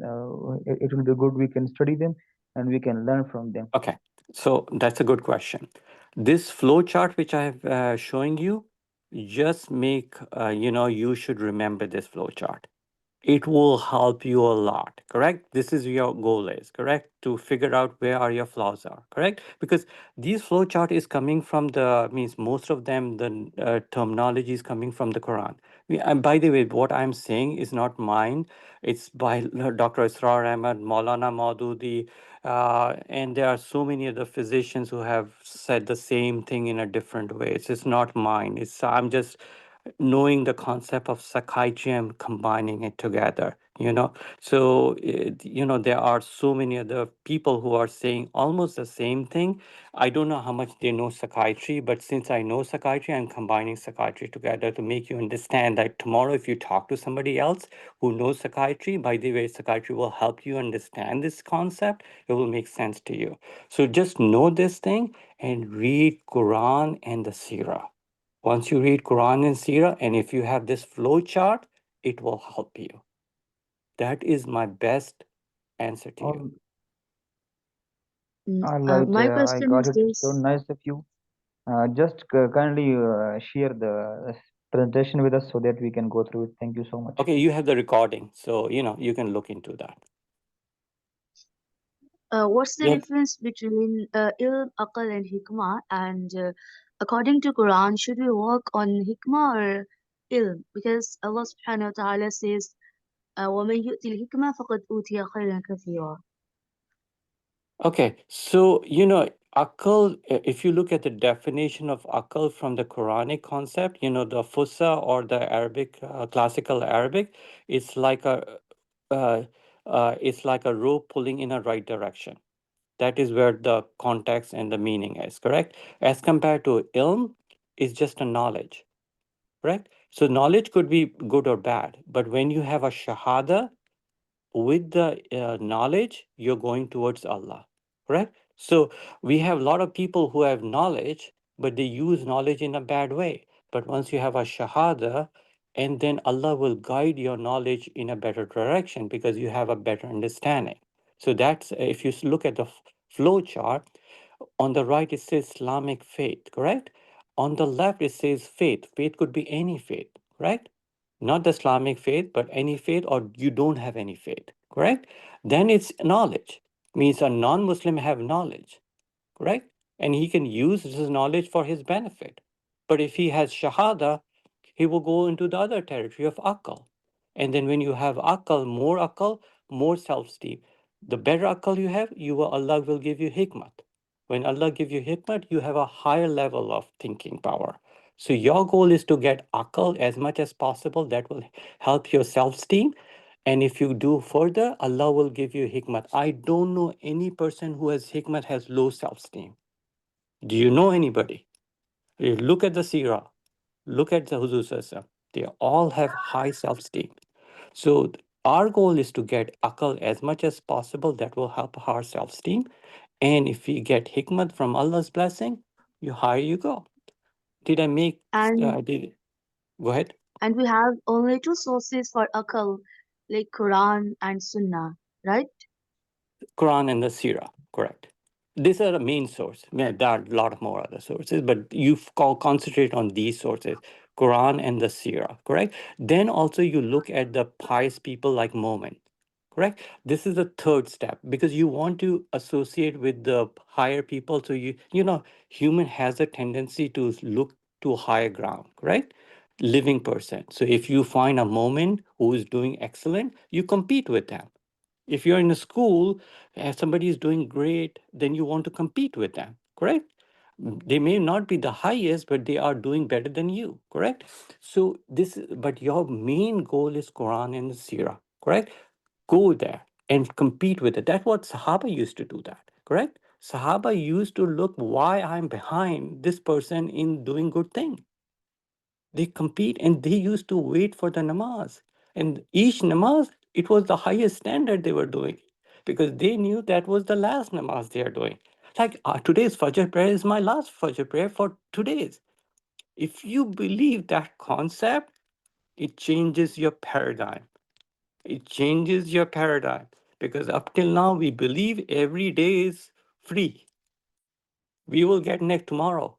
it will be good. We can study them and we can learn from them. okay, so that's a good question. This flow chart which I have showing you, just make you should remember this flow chart. It will help you a lot, correct? This is your goal is correct, to figure out where are your flaws are, correct? Because these flow chart is coming from the means most of them the terminology is coming from the Quran. And by the way, what I'm saying is not mine. It's by Dr. Israr Ahmad, Maulana Maududi, and there are so many other physicians who have said the same thing in a different way. It's just not mine. It's I'm just knowing the concept of psychiatry and combining it together, so there are so many other people who are saying almost the same thing. I don't know how much they know psychiatry, but since I know psychiatry, I'm combining psychiatry together to make you understand that tomorrow if you talk to somebody else who knows psychiatry, by the way, psychiatry will help you understand this concept. It will make sense to you. So just know this thing and read Quran and the Sirah. Once you read Quran and Sirah, and if you have this flow chart, it will help you. That is my best answer to you. All right, My I question got is it. So this. nice of you. Just kindly share the presentation with us so that we can go through it. Thank you so much. Okay, you have the recording, so you can look into that. What's the Yeah. difference between ilm, aql, and hikmah? And according to Quran, should we work on hikmah or ilm? Because Allah subhanahu wa ta'ala says, وَمَن يُؤْتِ الْحِكْمَةَ فَقَدْ أُوتِيَ خَيْرًا كَثِيرًا. Okay, so akal. If you look at the definition of akal from the Quranic concept, the fusa or the Arabic classical Arabic, it's like a rope pulling in a right direction. That is where the context and the meaning is, correct? As compared to ilm, is just a knowledge, correct? So knowledge could be good or bad, but when you have a shahada with the knowledge, you're going towards Allah, correct? So we have a lot of people who have knowledge, but they use knowledge in a bad way. But once you have a shahada, and then Allah will guide your knowledge in a better direction because you have a better understanding. So that's if you look at the flow chart, on the right it says Islamic faith, correct? On the left it says faith. Faith could be any faith, correct? Not the Islamic faith, but any faith, or you don't have any faith, correct? Then it's knowledge, means a non-Muslim have knowledge, correct? And he can use his knowledge for his benefit. But if he has shahada, he will go into the other territory of akal. And then when you have akal, more self-esteem. The better akal you have, Allah will give you hikmat. When Allah give you hikmat, you have a higher level of thinking power. So your goal is to get akal as much as possible. That will help your self-esteem. And if you do further, Allah will give you hikmat. I don't know any person who has hikmat has low self-esteem. Do you know anybody? You look at the seerah, look at the Huzur Sallallahu. They all have high self-esteem. So our goal is to get akal as much as possible. That will help our self-esteem. And if we get hikmat from Allah's blessing, you higher you go. Did I make? And Go ahead. and we have only two sources for aql, like Quran and Sunnah, right? Quran and the Sirah, correct. These are the main source. Yeah, there are a lot more other sources, but you concentrate on these sources, Quran and the Sirah, correct? Then also you look at the pious people like Momin, correct? This is the third step because you want to associate with the higher people. So human has a tendency to look to higher ground, correct? Living person. So if you find a Momin who is doing excellent, you compete with them. If you're in a school and somebody is doing great, then you want to compete with them, correct? They may not be the highest, but they are doing better than you, correct? So but your main goal is Quran and Sirah, correct? Go there and compete with it. That's what Sahaba used to do that, correct? Sahaba used to look why I'm behind this person in doing good thing. They compete and they used to wait for the namaz. And each namaz, it was the highest standard they were doing because they knew that was the last namaz they are doing. Like today's Fajr prayer is my last Fajr prayer for today's. If you believe that concept, it changes your paradigm. It changes your paradigm because up till now we believe every day is free. We will get next tomorrow.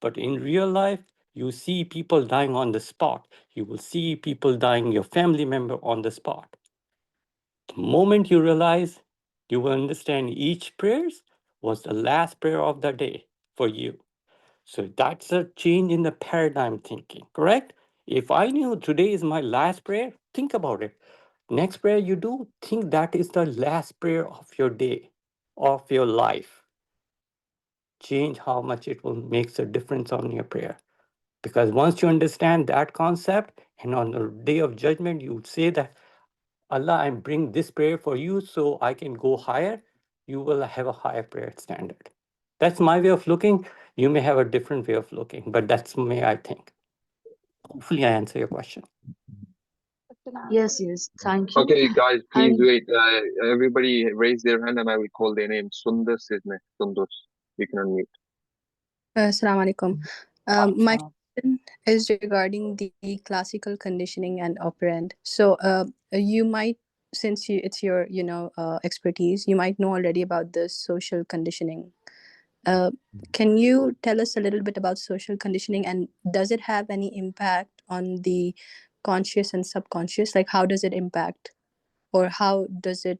But in real life, you see people dying on the spot. You will see people dying, your family member on the spot. The moment you realize, you will understand each prayer was the last prayer of the day for you. So that's a change in the paradigm thinking, correct? If I knew today is my last prayer, think about it. Next prayer you do, think that is the last prayer of your day, of your life. Change how much it will make a difference on your prayer. Because once you understand that concept, and on the day of judgment, you say that, Allah, I bring this prayer for you so I can go higher, you will have a higher prayer standard. That's my way of looking. You may have a different way of looking, but that's me, I think. Hopefully, I answer your question. Yes, thank you. Okay, guys, please And wait. Everybody raise their hand and I will call their name. Sundus is next. Sundus, you can unmute. Assalamu alaikum. My question is regarding the classical conditioning and operant. So you might, since it's your expertise, you might know already about the social conditioning. Can you tell us a little bit about social conditioning, and does it have any impact on the conscious and subconscious? Like, how does it impact, or how does it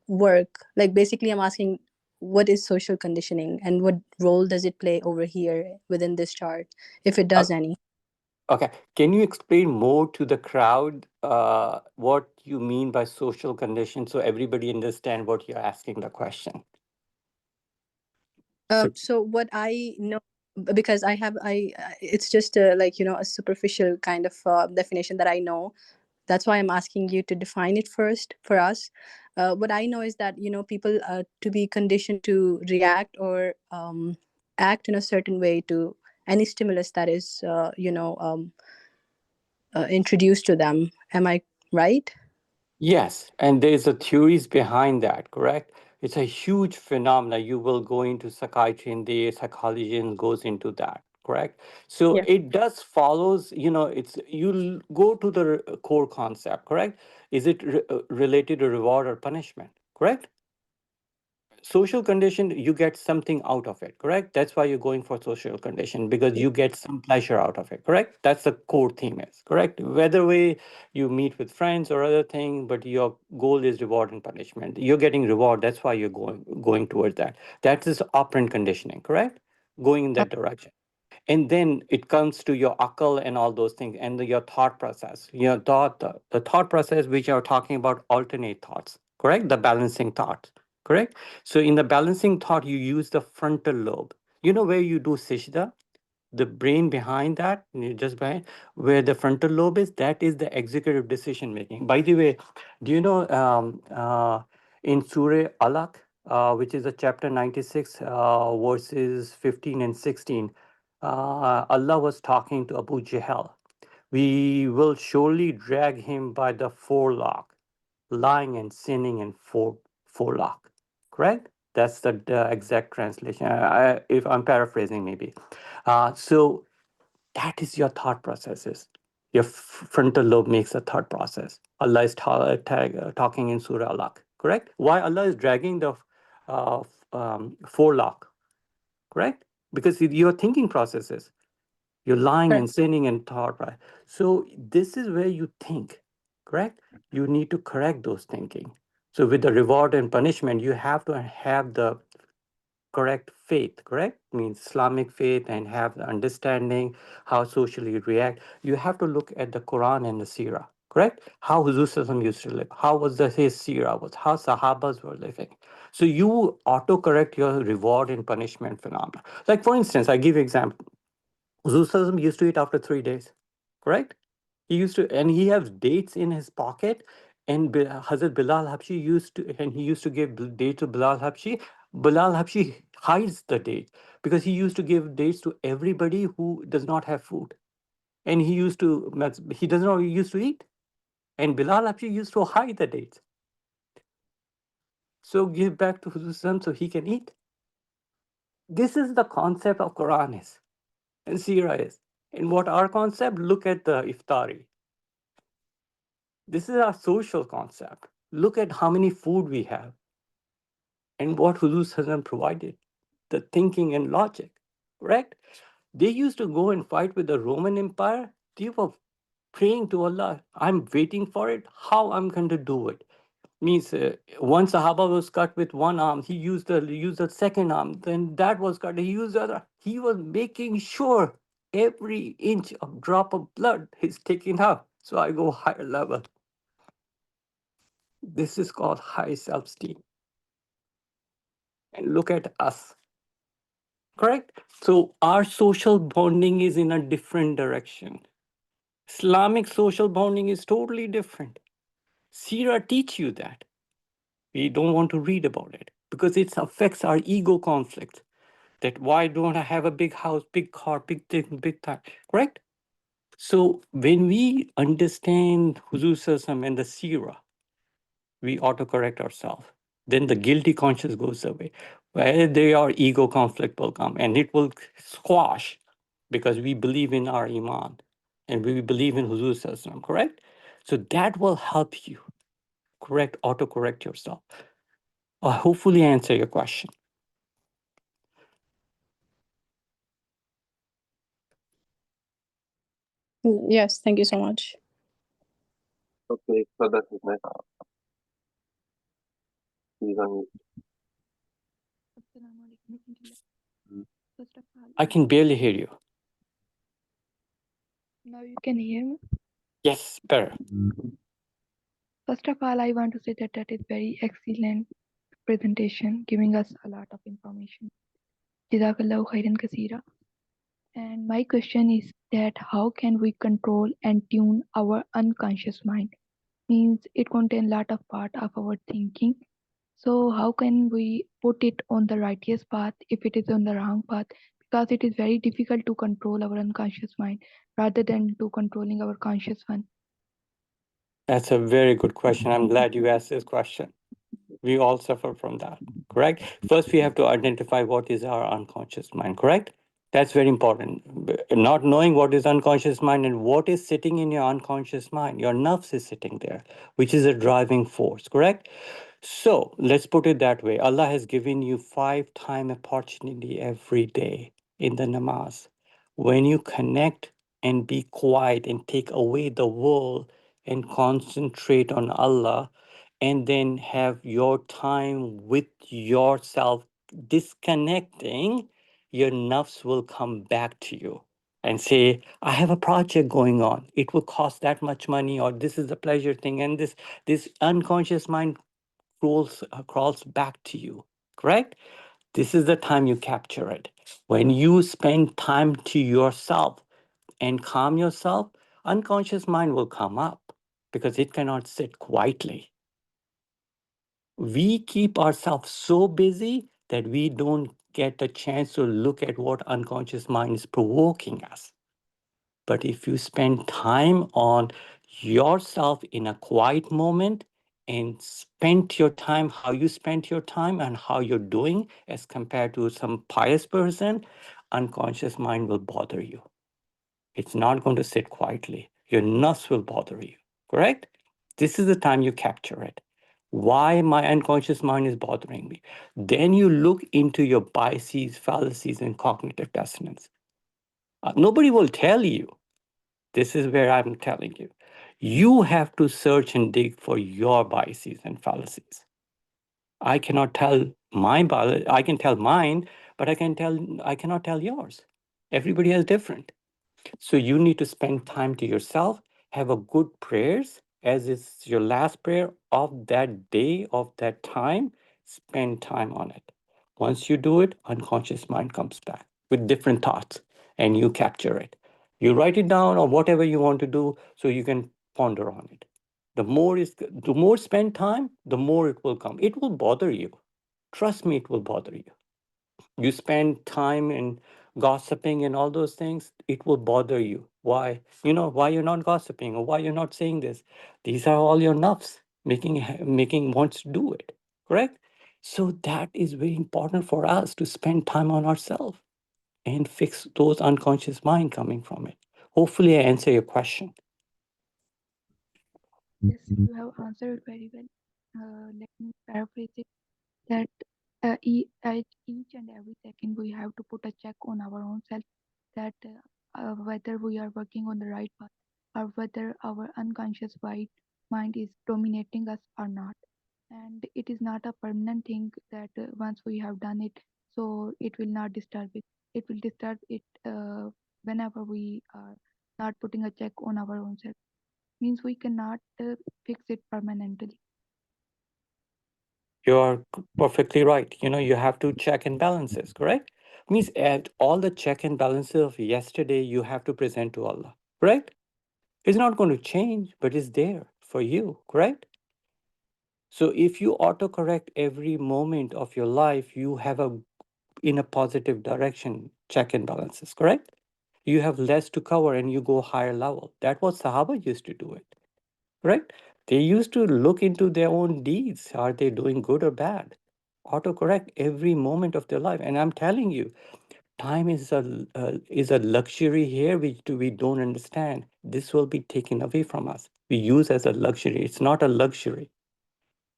work? Like, basically, I'm asking, what is social conditioning and what role does it play over here within this chart, if it does any? Okay. Can you explain more to the crowd what you mean by social condition so everybody understand what you're asking the question? So what I know, because it's just a superficial kind of definition that I know. That's why I'm asking you to define it first for us. What I know is that people to be conditioned to react or act in a certain way to any stimulus that is introduced to them. Am I right? Yes, and there's a theories behind that, correct? It's a huge phenomena. You will go into psychiatry and the psychologian goes into that, correct? So Yeah. it does follows, it's you'll go to the core concept, correct? Is it related to reward or punishment, correct? Social condition, you get something out of it, correct? That's why you're going for social condition, because you get some pleasure out of it, correct? That's the core theme is, correct? Whether way you meet with friends or other thing, but your goal is reward and punishment. You're getting reward, that's why you're going towards that. That is operant conditioning, correct? Going in that direction. And then it comes to your akal and all those things and your thought process. Your the thought process which are talking about alternate thoughts, correct? The balancing thoughts, correct? So in the balancing thought, you use the frontal lobe. You know where you do sijda? The brain behind that, just behind where the frontal lobe is, that is the executive decision making. By the way, do you know in Surah Alaq, which is a chapter 96, verses 15 and 16, Allah was talking to Abu Jahl. We will surely drag him by the forelock, lying and sinning in forelock. Correct? That's the exact translation. If I'm paraphrasing, maybe. So that is your thought processes. Your frontal lobe makes a thought process. Allah is talking in Surah Alaq. Correct? Why Allah is dragging the forelock? Correct? Because your thinking processes. You're lying and sinning and thought, right? So this is where you think, correct? You need to correct those thinking. So with the reward and punishment, you have to have the correct faith, correct? Means Islamic faith and have the understanding how socially react. You have to look at the Quran and the Sirah, correct? How Huzur Sallam used to live, how was his Sirah was, how Sahabas were living. So you auto-correct your reward and punishment phenomena. Like for instance, I give you example. Huzur used to eat after 3 days, correct? He used to, and he has dates in his pocket. And Hazrat Bilal Habshi used to, and he used to give dates to Bilal Habshi. Bilal Habshi hides the dates because he used to give dates to everybody who does not have food. And he does not used to eat. And Bilal Habshi used to hide the dates. So give back to Huzur so he can eat. This is the concept of Quran is and Sirah is. And what our concept, look at the iftari. This is our social concept. Look at how many food we have and what Huzur hasn't provided, the thinking and logic, correct? They used to go and fight with the Roman Empire. They were praying to Allah, I'm waiting for it, how I'm going to do it. Means one Sahaba was cut with one arm, he used the second arm, then that was cut, he used the other. He was making sure every inch of drop of blood is taken out. So I go higher level. This is called high self-esteem. And look at us, correct? So our social bonding is in a different direction. Islamic social bonding is totally different. Sira teach you that. We don't want to read about it because it affects our ego conflict. That why don't I have a big house, big car, big thing, big time, correct? So when we understand Huzur Sasam and the Sira, we autocorrect ourselves. Then the guilty conscience goes away. Where they are, ego conflict will come and it will squash because we believe in our Iman and we believe in Huzur Sasam, correct? So that will help you autocorrect yourself. I hopefully answer your question. Yes, thank you so much. Okay, so that is nice. Please unmute. First of all, I can barely hear you. now you can hear me. Yes, better. First of all, I want to say that that is very excellent presentation, giving us a lot of information. Jazakallahu khairan kaseera. And my question is that how can we control and tune our unconscious mind? Means it contains a lot of part of our thinking. So how can we put it on the righteous path if it is on the wrong path? Because it is very difficult to control our unconscious mind rather than to controlling our conscious one. That's a very good question. I'm glad you asked this question. We all suffer from that, correct? First, we have to identify what is our unconscious mind, correct? That's very important. Not knowing what is unconscious mind and what is sitting in your unconscious mind, your nafs is sitting there, which is a driving force, correct? So let's put it that way. Allah has given you 5-time opportunity every day in the namaz. When you connect and be quiet and take away the world and concentrate on Allah, and then have your time with yourself disconnecting, your nafs will come back to you and say, I have a project going on. It will cost that much money, or this is a pleasure thing. And this unconscious mind crawls back to you, correct? This is the time you capture it. When you spend time to yourself and calm yourself, unconscious mind will come up because it cannot sit quietly. We keep ourselves so busy that we don't get a chance to look at what unconscious mind is provoking us. But if you spend time on yourself in a quiet moment and spend your time, how you spent your time and how you're doing as compared to some pious person, unconscious mind will bother you. It's not going to sit quietly. Your nafs will bother you, correct? This is the time you capture it. Why my unconscious mind is bothering me. Then you look into your biases, fallacies, and cognitive dissonance. Nobody will tell you. This is where I'm telling you. You have to search and dig for your biases and fallacies. I cannot tell my bias, I can tell mine, but I cannot tell yours. Everybody has different. So you need to spend time to yourself, have a good prayers as it's your last prayer of that day, of that time, spend time on it. Once you do it, unconscious mind comes back with different thoughts and you capture it. You write it down or whatever you want to do so you can ponder on it. The more spend time, the more it will come. It will bother you. Trust me, it will bother you. You spend time in gossiping and all those things, it will bother you. Why? Why you're not gossiping or why you're not saying this. These are all your nafs making wants to do it, correct? So that is very important for us to spend time on ourselves and fix those unconscious mind coming from it. Hopefully, I answer your question. Yes, you have answered very well. Let me paraphrase it that at each and every second we have to put a check on our own self that whether we are working on the right path or whether our unconscious mind is dominating us or not. And it is not a permanent thing that once we have done it, so it will not disturb it. It will disturb it whenever we are not putting a check on our own self. Means we cannot fix it permanently. You are perfectly right. You have to check and balances, correct? Means at all the check and balances of yesterday, you have to present to Allah, correct? It's not going to change, but it's there for you, correct? So if you autocorrect every moment of your life, you have in a positive direction check and balances, correct? You have less to cover and you go higher level. That was Sahaba used to do it, right? They used to look into their own deeds. Are they doing good or bad? Autocorrect every moment of their life. And I'm telling you, time is a luxury here which we don't understand. This will be taken away from us. We use as a luxury. It's not a luxury.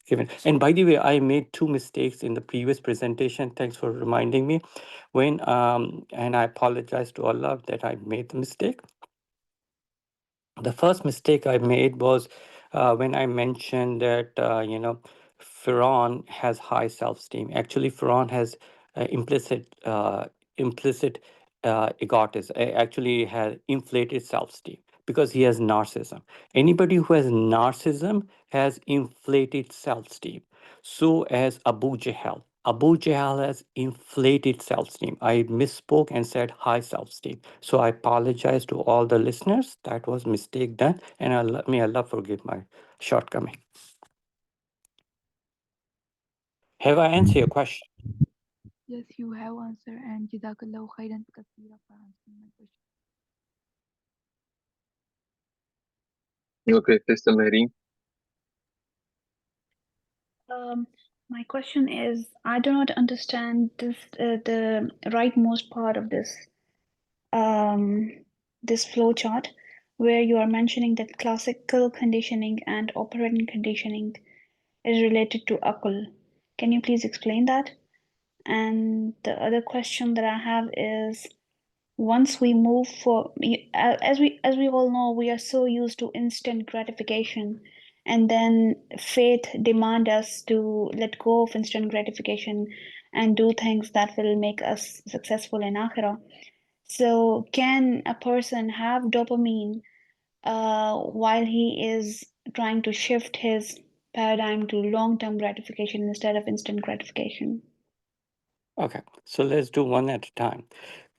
Given. And by the way, I made two mistakes in the previous presentation. Thanks for reminding me. And I apologize to Allah that I made the mistake. The first mistake I made was when I mentioned that Pharaoh has high self-esteem. Actually, Pharaoh has implicit egotism. Actually, has inflated self-esteem because he has narcissism. Anybody who has narcissism has inflated self-esteem. So as Abu Jahl. Abu Jahl has inflated self-esteem. I misspoke and said high self-esteem. So I apologize to all the listeners. That was mistake done, and may Allah forgive my shortcoming. Have I answered your question? Yes, you have answered, and Jazakallahu khairan kaseera for answering my question. Okay, Sister Mehreen. My question is, I do not understand the rightmost part of this flow chart, where you are mentioning that classical conditioning and operant conditioning is related to akal. Can you please explain that? And the other question that I have is, once we move as we all know, we are so used to instant gratification, and then faith demand us to let go of instant gratification and do things that will make us successful in akhirah. So can a person have dopamine while he is trying to shift his paradigm to long-term gratification instead of instant gratification? Okay, so let's do one at a time.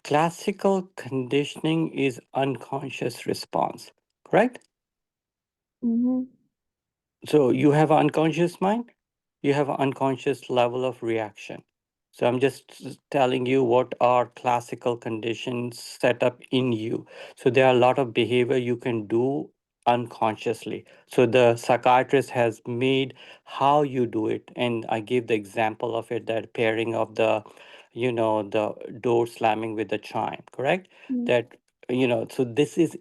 Classical conditioning is unconscious response, correct? Mm-hmm. So you have an unconscious mind, you have an unconscious level of reaction. So I'm just telling you what are classical conditions set up in you. So there are a lot of behavior you can do unconsciously. So the psychiatrist has made how you do it. And I gave the example of it, that pairing of the door slamming with the chime, correct? Mm. That, so this is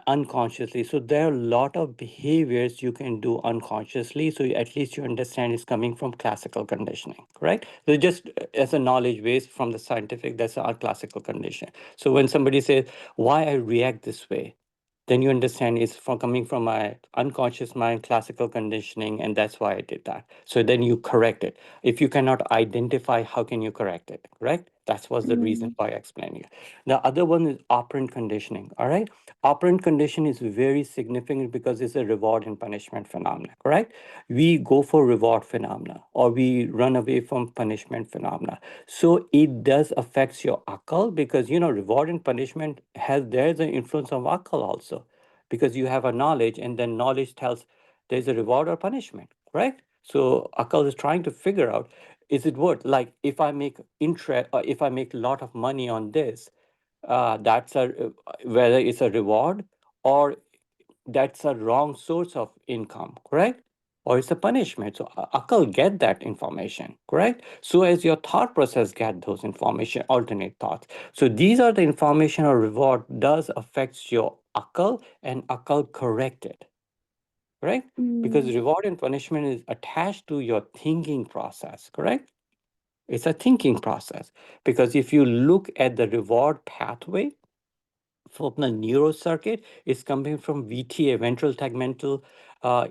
unconsciously. So there are a lot of behaviors you can do unconsciously. So at least you understand it's coming from classical conditioning, correct? So just as a knowledge base from the scientific, that's our classical condition. So when somebody says, why I react this way, then you understand it's coming from my unconscious mind, classical conditioning, and that's why I did that. So then you correct it. If you cannot identify, how can you correct it, correct? That was the reason why I explained it. The other one is operant conditioning, all right? Operant condition is very significant because it's a reward and punishment phenomena, correct? We go for reward phenomena or we run away from punishment phenomena. So it does affects your akal because, reward and punishment there's an influence of akal also because you have a knowledge and then knowledge tells there's a reward or punishment, correct? So akal is trying to figure out, is it worth, like if I make interest or if I make a lot of money on this, that's whether it's a reward or that's a wrong source of income, correct? or it's a punishment. So Akal get that information, correct? So as your thought process get those information, alternate thoughts. So these are the information or reward does affects your Akal, and Akal correct it, correct? Because reward and punishment is attached to your thinking process, correct? It's a thinking process. Because if you look at the reward pathway, from the neural circuit is coming from VTA, ventral tegmental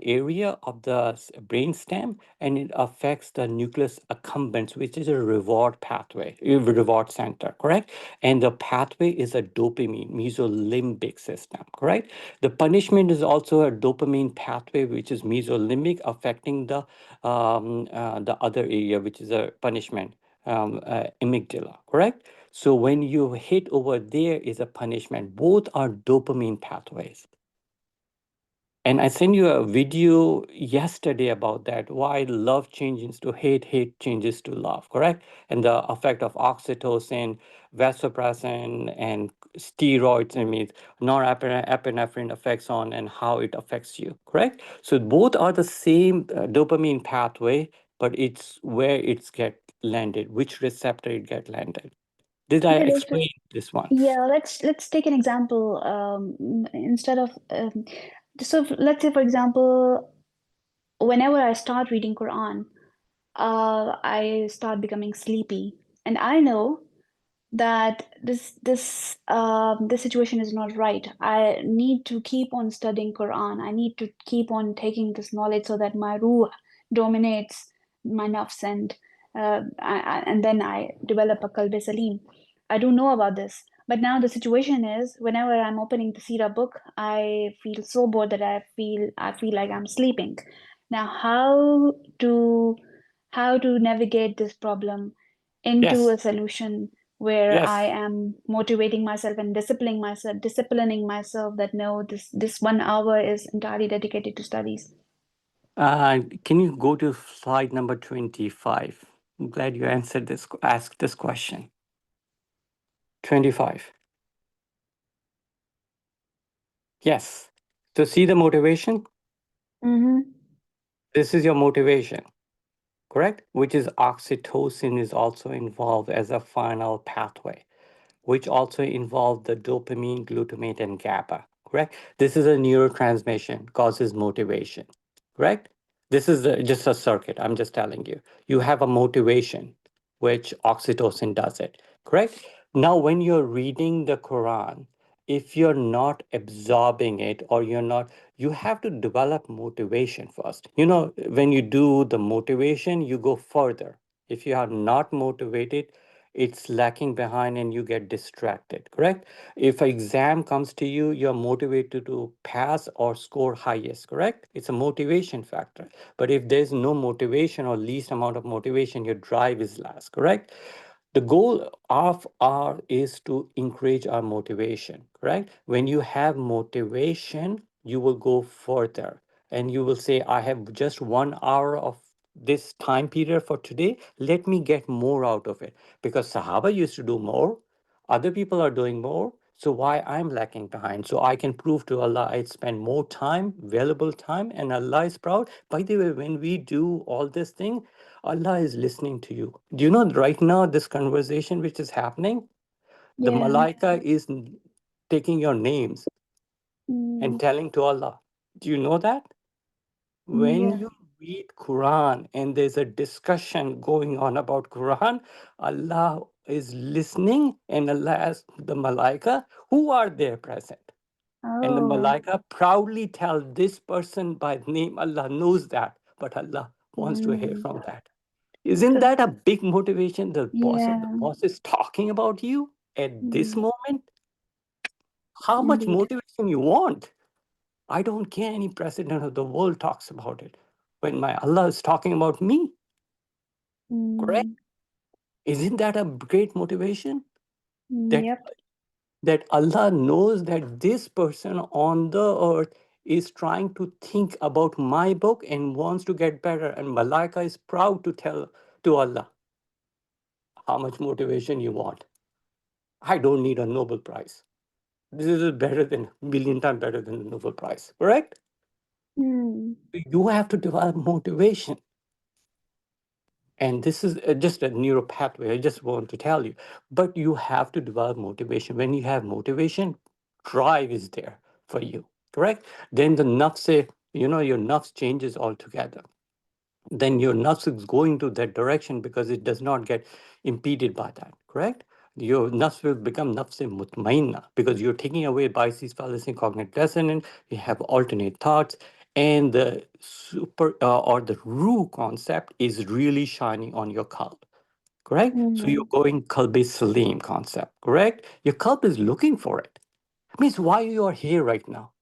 area of the brain stem, and it affects the nucleus accumbens, which is a reward pathway, reward center, correct? And the pathway is a dopamine, mesolimbic system, correct? The punishment is also a dopamine pathway, which is mesolimbic, affecting the other area, which is a punishment, amygdala, correct? So when you hit over there is a punishment. Both are dopamine pathways. And I sent you a video yesterday about that, why love changes to hate, hate changes to love, correct? And the effect of oxytocin, vasopressin, and steroids, I mean, norepinephrine effects on and how it affects you, correct? So both are the same dopamine pathway, but it's where it's get landed, which receptor it get landed. Did I Okay, explain this one? yeah, let's take an example. Instead of so let's say, for example, whenever I start reading Quran, I start becoming sleepy, and I know that this situation is not right. I need to keep on studying Quran. I need to keep on taking this knowledge so that my ruh dominates my nafs, and then I develop a qalb salim. I don't know about this, but now the situation is whenever I'm opening the Sira book, I feel so bored that I feel like I'm sleeping. Now, how to navigate this problem into Yes, a solution where I yes. am motivating myself and disciplining myself that no, this 1 hour is entirely dedicated to studies. Can you go to slide number 25? I'm glad you asked this question. 25. Yes. So see the motivation? Mm-hmm. This is your motivation, correct? Which is oxytocin is also involved as a final pathway, which also involve the dopamine, glutamate, and GABA, correct? This is a neurotransmission, causes motivation, correct? This is just a circuit, I'm just telling you. You have a motivation, which oxytocin does it, correct? Now, when you're reading the Quran, if you're not absorbing it or you're not, you have to develop motivation first. You know, when you do the motivation, you go further. If you are not motivated, it's lacking behind and you get distracted, correct? If an exam comes to you, you're motivated to pass or score highest, correct? It's a motivation factor. But if there's no motivation or least amount of motivation, your drive is less, correct? The goal of our is to encourage our motivation, correct? When you have motivation, you will go further and you will say, I have just 1 hour of this time period for today. Let me get more out of it. Because Sahaba used to do more, other people are doing more. So why I'm lacking behind? So I can prove to Allah I spend more time, valuable time, and Allah is proud. By the way, when we do all this thing, Allah is listening to you. Do you know right now this conversation which is happening? The Yeah. Malaika is taking your names and Mm, telling to Allah. Do you know that? When yeah. you read Quran and there's a discussion going on about Quran, Allah is listening and Allah asks the Malaika, who are there present? And the Oh. Malaika proudly tell this person by name. Allah knows that, but Allah wants to hear Mm. from that. Isn't So that a big motivation? The yeah. boss is talking about you at this Mm, moment. How much indeed. motivation you want? I don't care any president of the world talks about it. When my Allah is talking about me, correct? Mm, Isn't that a great motivation? That yep. that Allah knows that this person on the earth is trying to think about my book and wants to get better. And Malaika is proud to tell to Allah how much motivation you want. I don't need a Nobel Prize. This is better than, million times better than the Nobel Prize, correct? Mm. You have to develop motivation. And this is just a neuro pathway. I just want to tell you. But you have to develop motivation. When you have motivation, drive is there for you, correct? Then the nafs, your nafs changes altogether. Then your nafs is going to that direction because it does not get impeded by that, correct? Your nafs will become nafs mutmainna because you're taking away biases, fallacy, cognitive dissonance, you have alternate thoughts, and the or the root concept is really shining on your qalb, correct? So you're going qalb salim concept, correct? Your qalb is looking for it. Means why you are here right now?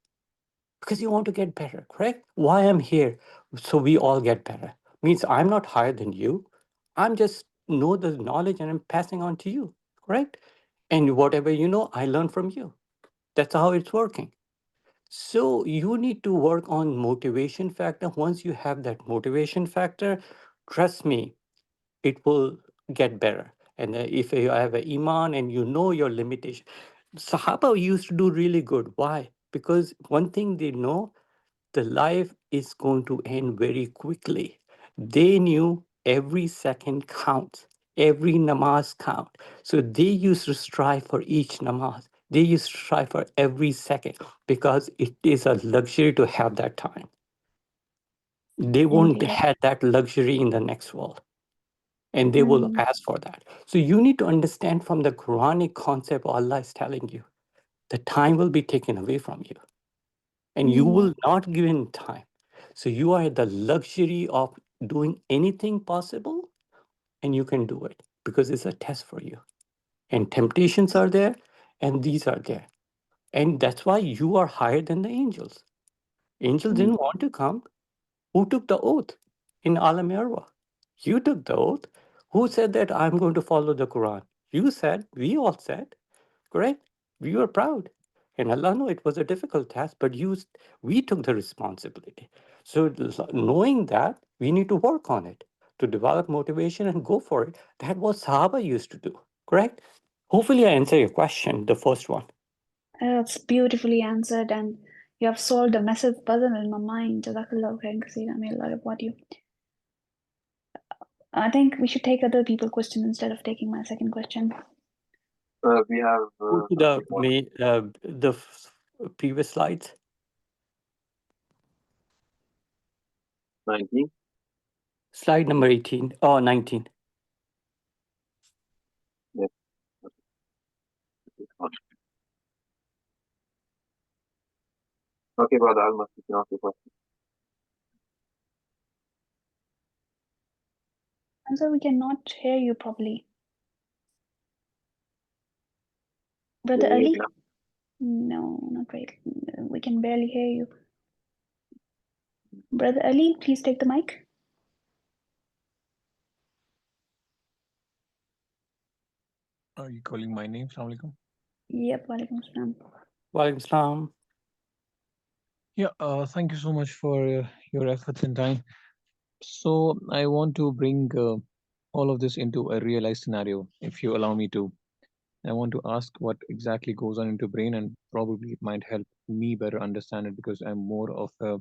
Because you want to get better, correct? Why I'm here? So we all get better. Means I'm not higher than you. I'm just know the knowledge and I'm passing on to you, correct? And whatever you know, I learn from you. That's how it's working. So you need to work on motivation factor. Once you have that motivation factor, trust me, it will get better. And if you have an iman and you know your limitation, Sahaba used to do really good. Why? Because one thing they know, the life is going to end very quickly. They knew every second counts, every namaz count. So they used to strive for each namaz. They used to strive for every second because it is a luxury to have that time. They won't Indeed. have that luxury in the next world. And they will Mm. ask for that. So you need to understand from the Quranic concept, Allah is telling you, the time will be taken away from you. And you will not given time. So you are the luxury of doing anything possible, and you can do it because it's a test for you. And temptations are there, and these are there. And that's why you are higher than the angels. Angels didn't want to come. Who took the oath in Alam Arwah? You took the oath. Who said that I'm going to follow the Quran? You said, we all said, correct? We were proud. And Allah know it was a difficult task, but we took the responsibility. So knowing that, we need to work on it to develop motivation and go for it. That's what Sahaba used to do, correct? Hopefully I answer your question, the first one. It's beautifully answered, and you have solved a massive puzzle in my mind. Jazakallah khair, Kasir. I mean, a lot about you. I think we should take other people's questions instead of taking my second question. We have Go to the previous slides. 19. Slide number 18 or 19. Yes. Okay, brother Almas, you can ask the question. And so we cannot hear you properly. Brother Can you hear Ali? me now? No, not really. We can barely hear you. Brother Ali, please take the mic. Are you calling my name? Assalamu alaikum. Yep, walaikum salam. Walaikum salam. Yeah, thank you so much for your efforts and time. So I want to bring all of this into a real life scenario, if you allow me to. I want to ask what exactly goes on into brain, and probably it might help me better understand it because I'm more of a,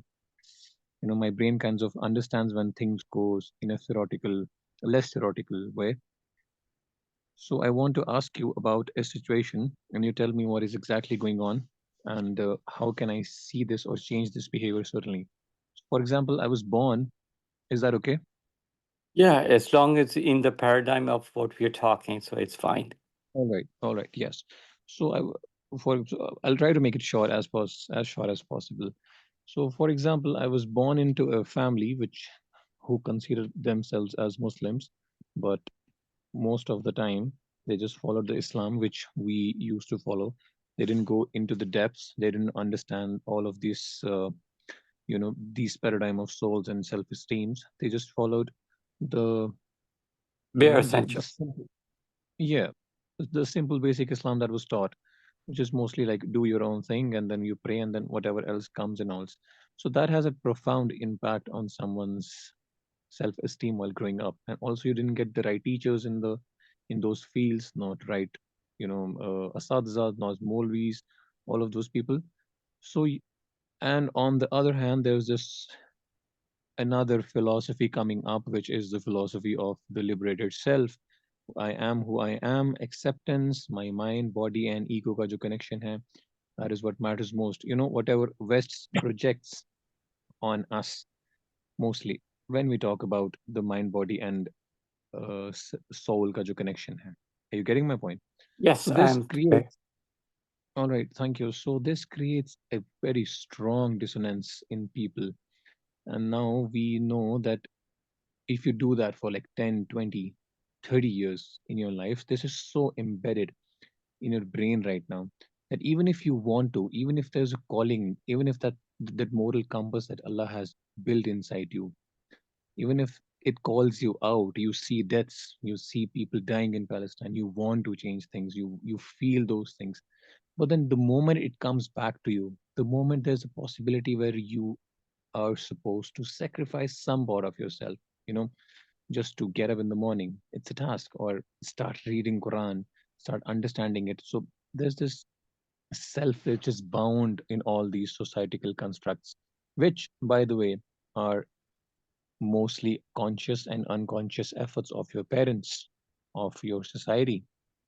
my brain kinds of understands when things goes in a less theoretical way. So I want to ask you about a situation, and you tell me what is exactly going on, and how can I see this or change this behavior. Certainly. For example, I was born. Is that okay? Yeah, as long as in the paradigm of what we're talking, so it's fine. All right. Yes. So I'll try to make it short as short as possible. So, for example, I was born into a family who consider themselves as Muslims, but most of the time they just followed the Islam which we used to follow. They didn't go into the depths. They didn't understand all of these paradigm of souls and self-esteems. They just followed the Bare the essential. simple, yeah, the simple basic Islam that was taught, which is mostly like do your own thing and then you pray and then whatever else comes in else. So that has a profound impact on someone's self-esteem while growing up. And also you didn't get the right teachers in those fields, not right, asatizah, not Molvis, all of those people. So And on the other hand, there's this another philosophy coming up, which is the philosophy of the liberated self. I am who I am, acceptance, my mind, body, and ego ka jo connection hai, that is what matters most. You know, whatever West projects on us mostly when we talk about the mind, body, and soul ka jo connection hai. Are you getting my point? Yes, So this I'm clear. creates, all right, thank you. So this creates a very strong dissonance in people. And now we know that if you do that for like 10, 20, 30 years in your life, this is so embedded in your brain right now that even if you want to, even if there's a calling, even if that moral compass that Allah has built inside you, even if it calls you out, you see deaths, you see people dying in Palestine, you want to change things, you feel those things. But then the moment it comes back to you, the moment there's a possibility where you are supposed to sacrifice some part of yourself, you know, just to get up in the morning, it's a task, or start reading Quran, start understanding it. So there's this self which is bound in all these societal constructs, which, by the way, are mostly conscious and unconscious efforts of your parents, of your society,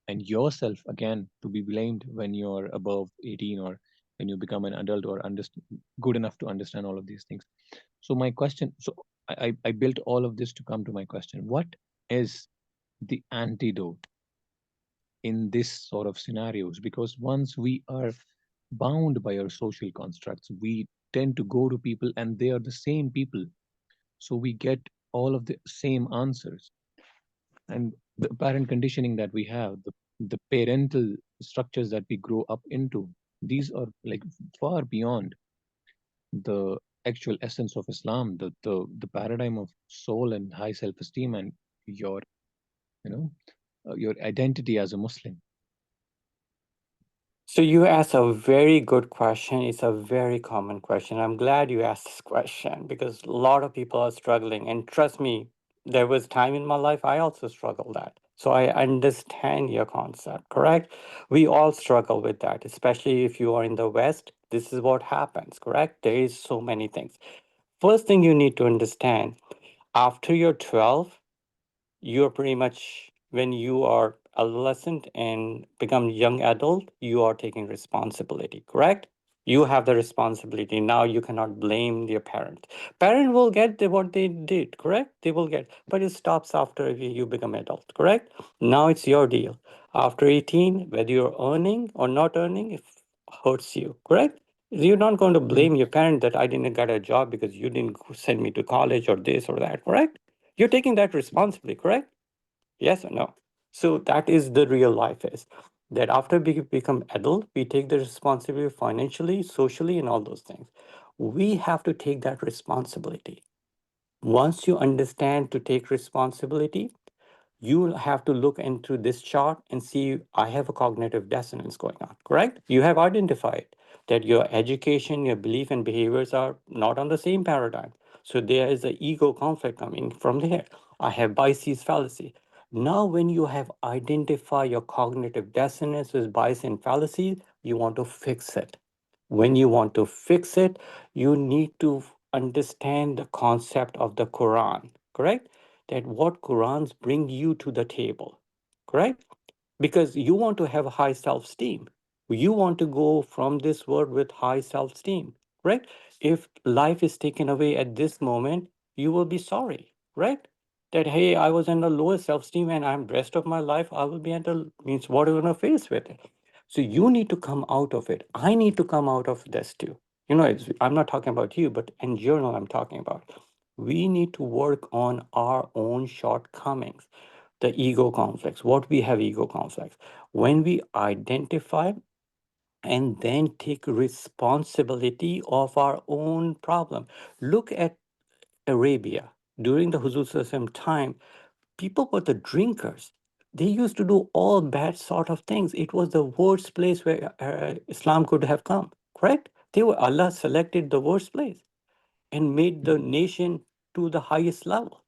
and yourself, again, to be blamed when you're above 18 or when you become an adult or good enough to understand all of these things. So my question, so I built all of this to come to my question. What is the antidote in this sort of scenarios? Because once we are bound by our social constructs, we tend to go to people and they are the same people. So we get all of the same answers. And the parent conditioning that we have, the parental structures that we grow up into, these are like far beyond the actual essence of Islam, the paradigm of soul and high self-esteem and your, you know, your identity as a Muslim. So you asked a very good question. It's a very common question. I'm glad you asked this question because a lot of people are struggling. And trust me, there was time in my life I also struggled that. So I understand your concept, correct? We all struggle with that, especially if you are in the West. This is what happens, correct? There is so many things. First thing you need to understand, after you're 12, you're pretty much when you are adolescent and become young adult, you are taking responsibility, correct? You have the responsibility. Now you cannot blame your parent will get what they did, correct? They will get, but it stops after you become adult, correct? Now it's your deal. After 18, whether you're earning or not earning, it hurts you, correct? You're not going to blame your parent that I didn't get a job because you didn't send me to college or this or that, correct? You're taking that responsibly, correct? Yes or no? So that is the real life is that after we become adult, we take the responsibility financially, socially, and all those things. We have to take that responsibility. Once you understand to take responsibility, you have to look into this chart and see I have a cognitive dissonance going on, correct? You have identified that your education, your belief and behaviors are not on the same paradigm. So there is an ego conflict coming from there. I have biases fallacy. Now, when you have identified your cognitive dissonance with bias and fallacies, you want to fix it. When you want to fix it, you need to understand the concept of the Quran, correct? That what Qurans bring you to the table, correct? Because you want to have high self-esteem. You want to go from this world with high self-esteem, right? If life is taken away at this moment, you will be sorry, right? That hey, I was in the lowest self-esteem and I'm rest of my life, I will be at the means what are you gonna face with it. So you need to come out of it. I need to come out of this too. You know, I'm not talking about you, but in general, I'm talking about. We need to work on our own shortcomings, the ego conflicts, what we have ego conflicts. When we identify and then take responsibility of our own problem. Look at Arabia. During the Huzur time, people were the drinkers. They used to do all bad sort of things. It was the worst place where Islam could have come, correct? Allah selected the worst place and made the nation to the highest level.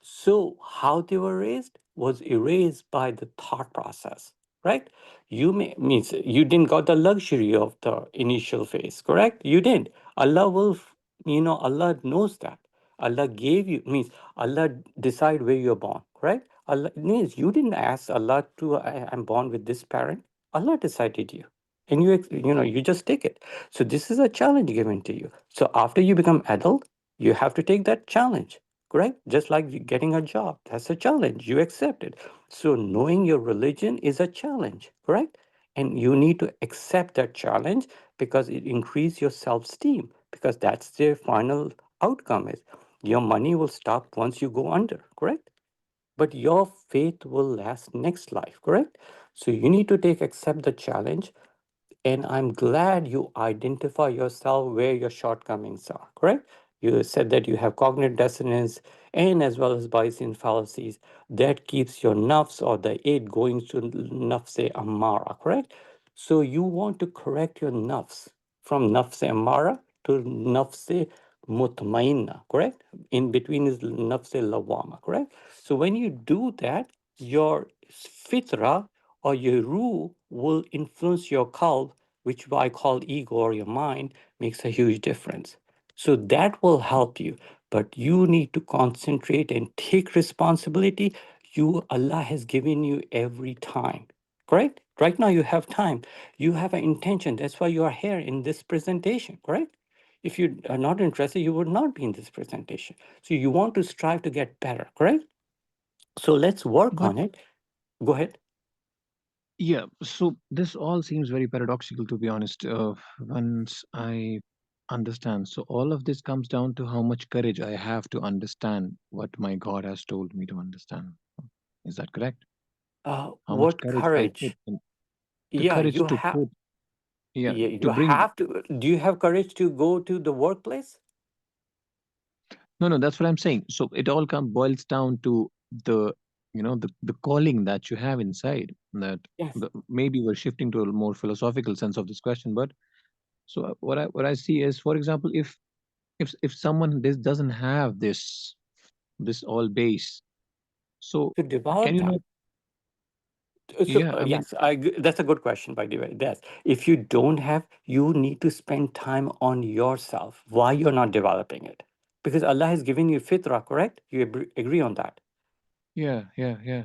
So how they were raised was erased by the thought process, right? You means you didn't got the luxury of the initial phase, correct? You didn't. Allah will, Allah knows that. Allah gave you, means Allah decide where you're born, correct? Allah means you didn't ask Allah to, I'm born with this parent. Allah decided you. And you just take it. So this is a challenge given to you. So after you become adult, you have to take that challenge, correct? Just like getting a job, that's a challenge. You accept it. So knowing your religion is a challenge, correct? And you need to accept that challenge because it increases your self-esteem, because that's the final outcome is your money will stop once you go under, correct? But your faith will last next life, correct? So you need to accept the challenge, and I'm glad you identify yourself where your shortcomings are, correct? You said that you have cognitive dissonance and as well as Bayesian fallacies. That keeps your nafs or the id going to nafs amara, correct? So you want to correct your nafs from nafs amara to nafs mutmainna, correct? In between is nafs lawama, correct? So when you do that, your fitra or your ruh will influence your qalb, which I call ego or your mind, makes a huge difference. So that will help you, but you need to concentrate and take responsibility. Allah has given you every time, correct? Right now you have time, you have an intention. That's why you are here in this presentation, correct? If you are not interested, you would not be in this presentation. So you want to strive to get better, correct? So let's work But on it. Go ahead. yeah, so this all seems very paradoxical, to be honest. Once I understand, so all of this comes down to how much courage I have to understand what my God has told me to understand. Is that correct? How much What courage I put courage? in, the Yeah, courage you to have. put, yeah, Yeah, to you bring. have to. Do you have courage to go to the workplace? No, no, that's what I'm saying. So it all boils down to the, the calling that you have inside. That Yes. maybe we're shifting to a more philosophical sense of this question, but so what I see is, for example, if someone doesn't have this all base, so To can develop you not? that. So Yeah, I mean, yes, that's a good question, by the way. Yes, if you don't have, you need to spend time on yourself. Why you're not developing it? Because Allah has given you fitra, correct? You agree on that. yeah, yeah, yeah.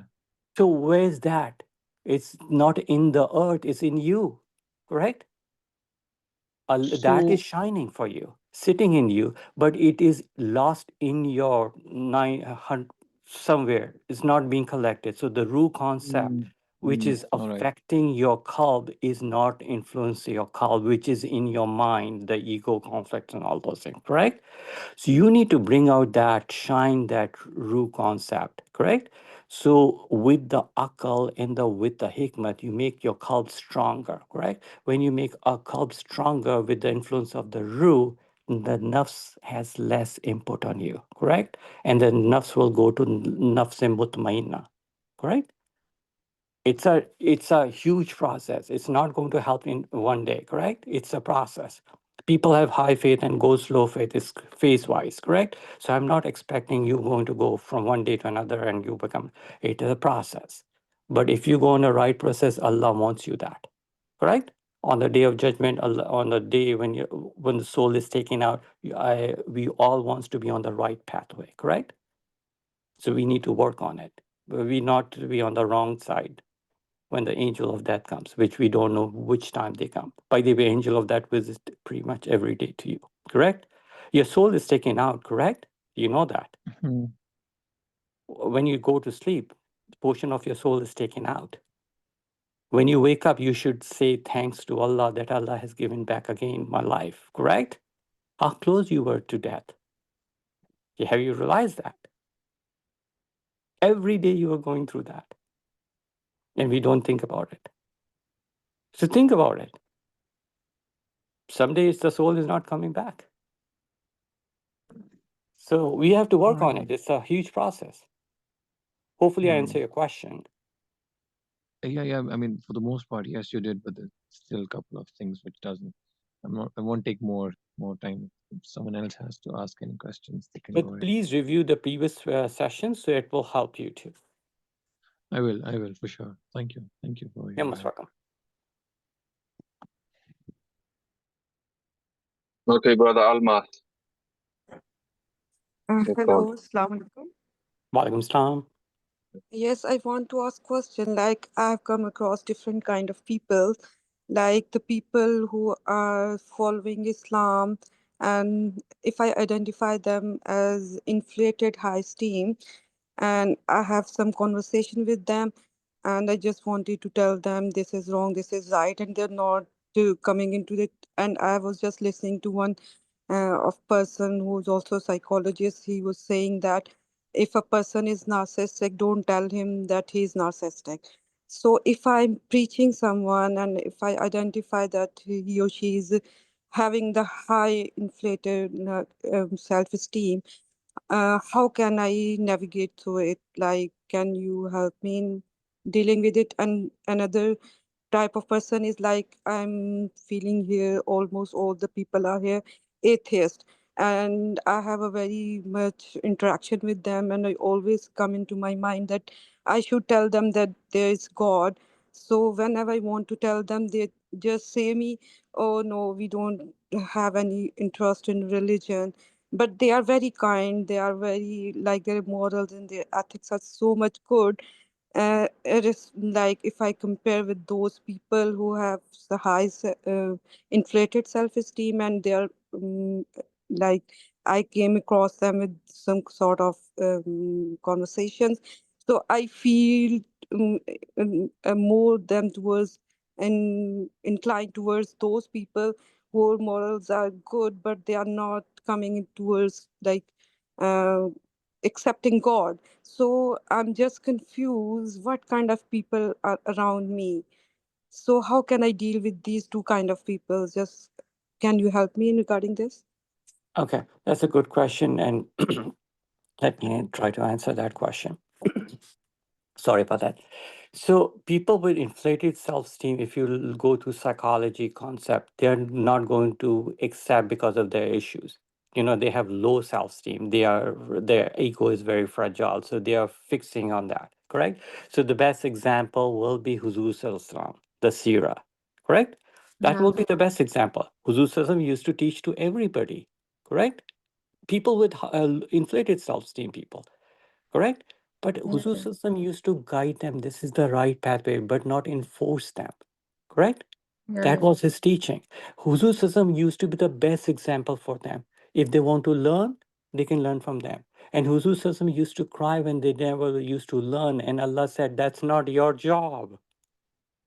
So where's that? It's not in the earth, it's in you, correct? That is So shining for you, sitting in you, but it is lost in your 900 somewhere. It's not being collected. So the root concept, which is all right. affecting your qalb, is not influencing your qalb, which is in your mind, the ego conflicts and all those things, correct? So you need to bring out that, shine that root concept, correct? So with the akal and with the hikmat, you make your qalb stronger, correct? When you make a qalb stronger with the influence of the ruh, the nafs has less input on you, correct? And the nafs will go to nafs mutmainna, correct? It's a huge process. It's not going to help in one day, correct? It's a process. People have high faith and go slow faith. It's phase wise, correct? So I'm not expecting you going to go from one day to another and you become. It is a process. But if you go on the right process, Allah wants you that, correct? On the day of judgment, Allah, on the day when the soul is taken out, we all wants to be on the right pathway, correct? So we need to work on it. We not to be on the wrong side when the angel of death comes, which we don't know which time they come. By the way, angel of death visits pretty much every day to you, correct? Your soul is taken out, correct? You know that. Mhm. When you go to sleep, a portion of your soul is taken out. When you wake up, you should say thanks to Allah that Allah has given back again my life, correct? How close you were to death. Have you realized that? Every day you are going through that. And we don't think about it. So think about it. Some days the soul is not coming back. So we have to All work right. on it. It's a huge process. Hopefully, I Hmm. answer your question. Yeah, yeah. I mean, for the most part, yes, you did, but there's still a couple of things which doesn't. I'm not. I won't take more time. If someone else has to ask any questions, they can go But ahead. please review the previous sessions so it will help you too. I will. I will for sure. Thank you. Thank you for You're your most welcome. Okay, brother Almas. Your Hello, call. Assalamu alaikum. Walaikum salam. Yes, I want to ask question. Like I've come across different kind of people, like the people who are following Islam, and if I identify them as inflated high esteem, and I have some conversation with them, and I just wanted to tell them this is wrong, this is right, and they're not coming into it. And I was just listening to one of person who's also a psychologist. He was saying that if a person is narcissistic, don't tell him that he's narcissistic. So if I'm preaching someone and if I identify that he or she is having the high inflated self-esteem, how can I navigate through it? Like, can you help me in dealing with it? And another type of person is like, I'm feeling here, almost all the people are here atheist, and I have a very much interaction with them, and I always come into my mind that I should tell them that there is God. So whenever I want to tell them, they just say me, oh no, we don't have any interest in religion. But they are very kind, they are very, like, their morals and their ethics are so much good. It is like, if I compare with those people who have the high inflated self-esteem, and they're like, I came across them with some sort of conversations, so I feel more them towards and inclined towards those people whose morals are good, but they are not coming in towards like uh, accepting God. So I'm just confused what kind of people are around me. So how can I deal with these two kind of people? Just can you help me in regarding this? Okay, that's a good question, and let me try to answer that question. Sorry about that. So people with inflated self-esteem, if you go to psychology concept, they're not going to accept because of their issues. You know, they have low self-esteem. Their ego is very fragile, so they are fixing on that. Correct. So the best example will be Huzur Sallam, the Sirah. Correct. That Yeah. will be the best example. Huzur Sallam used to teach to everybody. Correct. People with inflated self-esteem, people. Correct. But Huzur Yeah. System used to guide them. This is the right pathway, but not enforce them. Correct? Yeah. That was his teaching. Huzur System used to be the best example for them. If they want to learn, they can learn from them. And Huzur System used to cry when they never used to learn. And Allah said, that's not your job.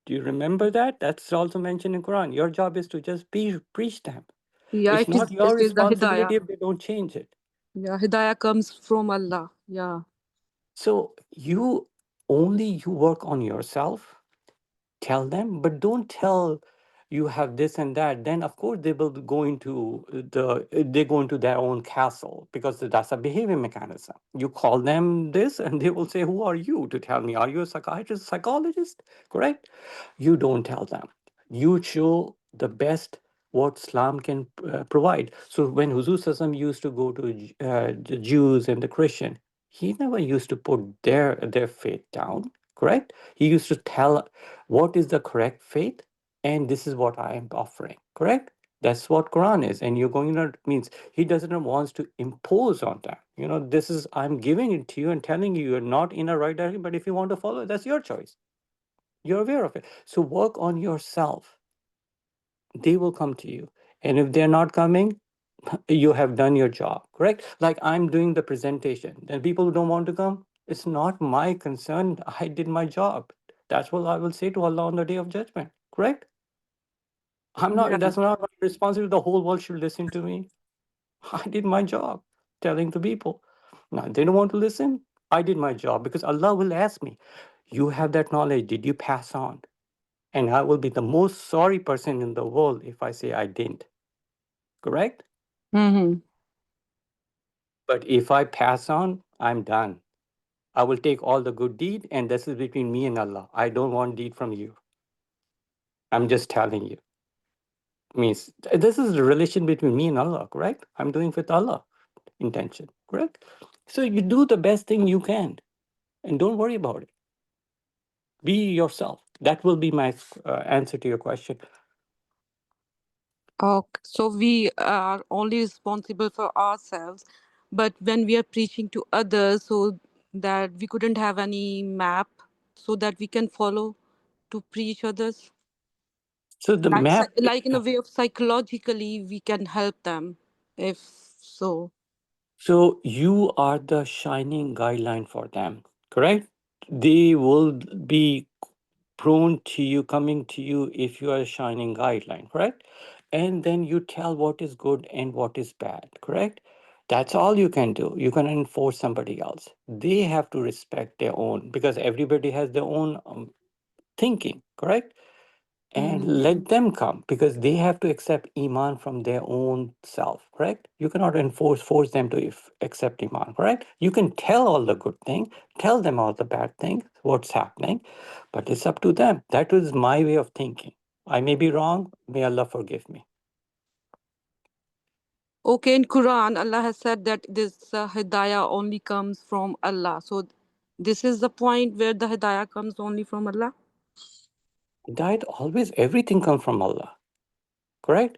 Do you remember that? That's also mentioned in Quran. Your job is to just preach them. Yeah, It's not your it is the responsibility hidayah. if they don't change it. Yeah, hidayah comes from Allah. Yeah. So you work on yourself, tell them, but don't tell you have this and that. Then of course they go into their own castle, because that's a behavior mechanism. You call them this and they will say, who are you to tell me? Are you a psychiatrist, psychologist? Correct? You don't tell them. You show the best what Islam can provide. So when Huzur Sassam used to go to the Jews and the Christian, he never used to put their faith down. Correct? He used to tell what is the correct faith, and this is what I am offering. Correct? That's what Quran is, and you're going to means he doesn't want to impose on them. You know, this is I'm giving it to you and telling you you're not in a right direction, but if you want to follow it, that's your choice. You're aware of it. So work on yourself. They will come to you, and if they're not coming, you have done your job. Correct? Like I'm doing the presentation, then people who don't want to come, it's not my concern. I did my job. That's what I will say to Allah on the day of judgment. Correct? Yeah. That's not my responsibility. The whole world should listen to me. I did my job telling the people. Now, they don't want to listen. I did my job, because Allah will ask me, you have that knowledge. Did you pass on? And I will be the most sorry person in the world if I say I didn't. Correct? Mm-hmm. But if I pass on, I'm done. I will take all the good deed, and this is between me and Allah. I don't want deed from you. I'm just telling you. Means this is the relation between me and Allah, correct? I'm doing with Allah intention, correct? So you do the best thing you can, and don't worry about it. Be yourself. That will be my answer to your question. Okay, so we are only responsible for ourselves, but when we are preaching to others, so that we couldn't have any map so that we can follow to preach others. So the map, Like in a way of psychologically, we can help them, if so. so you are the shining guideline for them, correct? They will be prone to you, coming to you if you are a shining guideline, correct? And then you tell what is good and what is bad, correct? That's all you can do. You can enforce somebody else. They have to respect their own, because everybody has their own thinking, correct? And let them come, because they have to accept iman from their own self, correct? You cannot force them to accept iman, correct? You can tell all the good thing, tell them all the bad thing, what's happening, but it's up to them. That was my way of thinking. I may be wrong. May Allah forgive me. Okay, in Quran, Allah has said that this hidayah only comes from Allah. So this is the point where the hidayah comes only from Allah. Diet always, everything comes from Allah, correct?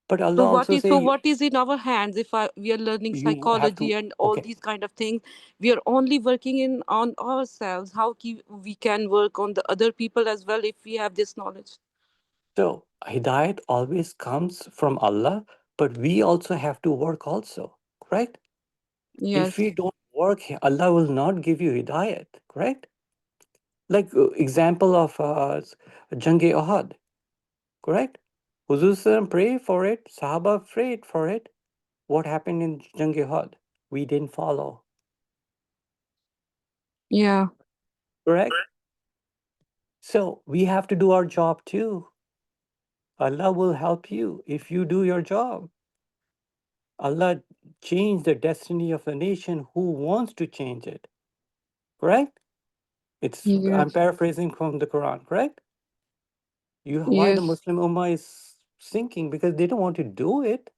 But Allah So also say what is in our hands if we are learning you have psychology to, and all okay. these kind of things? We are only working on ourselves. How we can work on the other people as well if we have this knowledge? So hidayat always comes from Allah, but we also have to work also, correct? If Yes. we don't work, Allah will not give you hidayat, correct? Like example of Jang-e Uhud, correct? Huzur Sallam prayed for it, Sahaba prayed for it. What happened in Jang-e Uhud? We didn't follow, Yeah. correct? So we have to do our job too. Allah will help you if you do your job. Allah changed the destiny of a nation who wants to change it. Correct? I'm Yes. paraphrasing from the Quran, correct? Why the Yes. Muslim Ummah is sinking? Because they don't want to do it.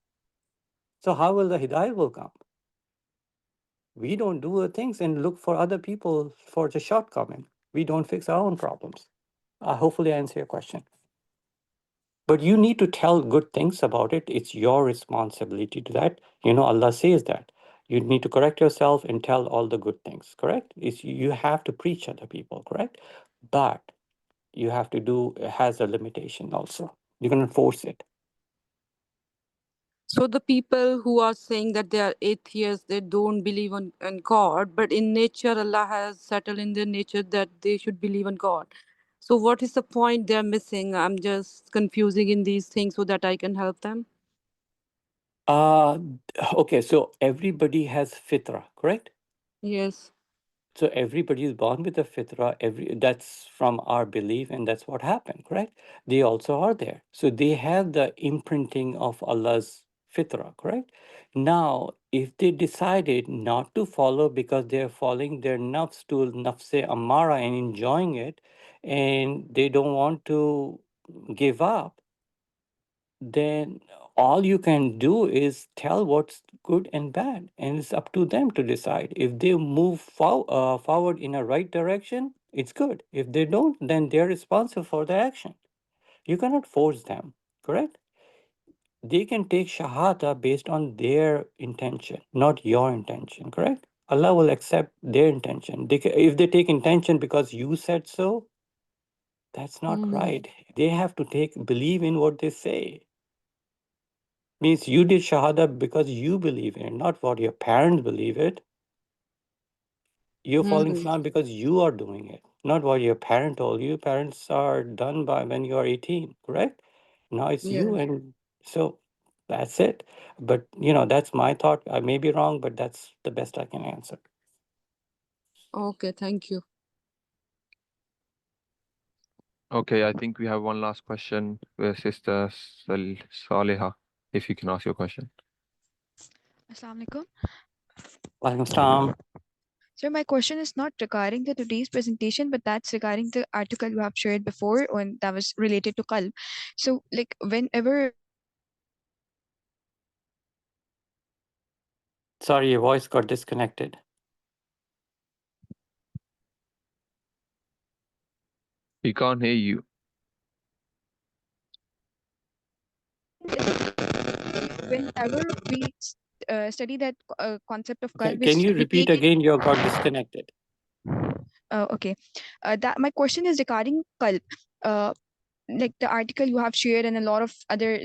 So how will the Hidayah will come? We don't do the things and look for other people for the shortcoming. We don't fix our own problems. Hopefully I answer your question. But you need to tell good things about it. It's your responsibility to that. Allah says that. You need to correct yourself and tell all the good things, correct? You have to preach other people, correct? But you have to do, it has a limitation also. You cannot force it. So the people who are saying that they are atheists, they don't believe in God, but in nature, Allah has settled in their nature that they should believe in God. So what is the point they're missing? I'm just confusing in these things so that I can help them. Uh, okay, so everybody has fitra, correct? Yes. So everybody is born with a fitra. That's from our belief, and that's what happened, correct? They also are there. So they have the imprinting of Allah's fitra, correct? Now, if they decided not to follow because they're following their nafs to nafse amara and enjoying it, and they don't want to give up, then all you can do is tell what's good and bad, and it's up to them to decide. If they move forward in a right direction, it's good. If they don't, then they're responsible for the action. You cannot force them, correct? They can take shahada based on their intention, not your intention, correct? Allah will accept their intention. If they take intention because you said so, that's not right. They have to believe in what they say. Means you did shahada because you believe in it, not what your parents believe it. You're following Islam because you are doing it, not what your parent told you. Parents are done by when you are 18, correct? Now it's you, Yes. and so that's it. But that's my thought. I may be wrong, but that's the best I can answer. Okay, thank you. Okay, I think we have one last question with Sister Saleha, if you can ask your question. Assalamu alaikum. Walaikum salam. So my question is not regarding the today's presentation, but that's regarding the article you have shared before on that was related to Qalb. So like whenever Sorry, your voice got disconnected. We can't hear you. whenever we study that concept of Okay, Qalb, can you we repeat take it. again? You got disconnected. Okay, that my question is regarding Qalb. Like the article you have shared and a lot of other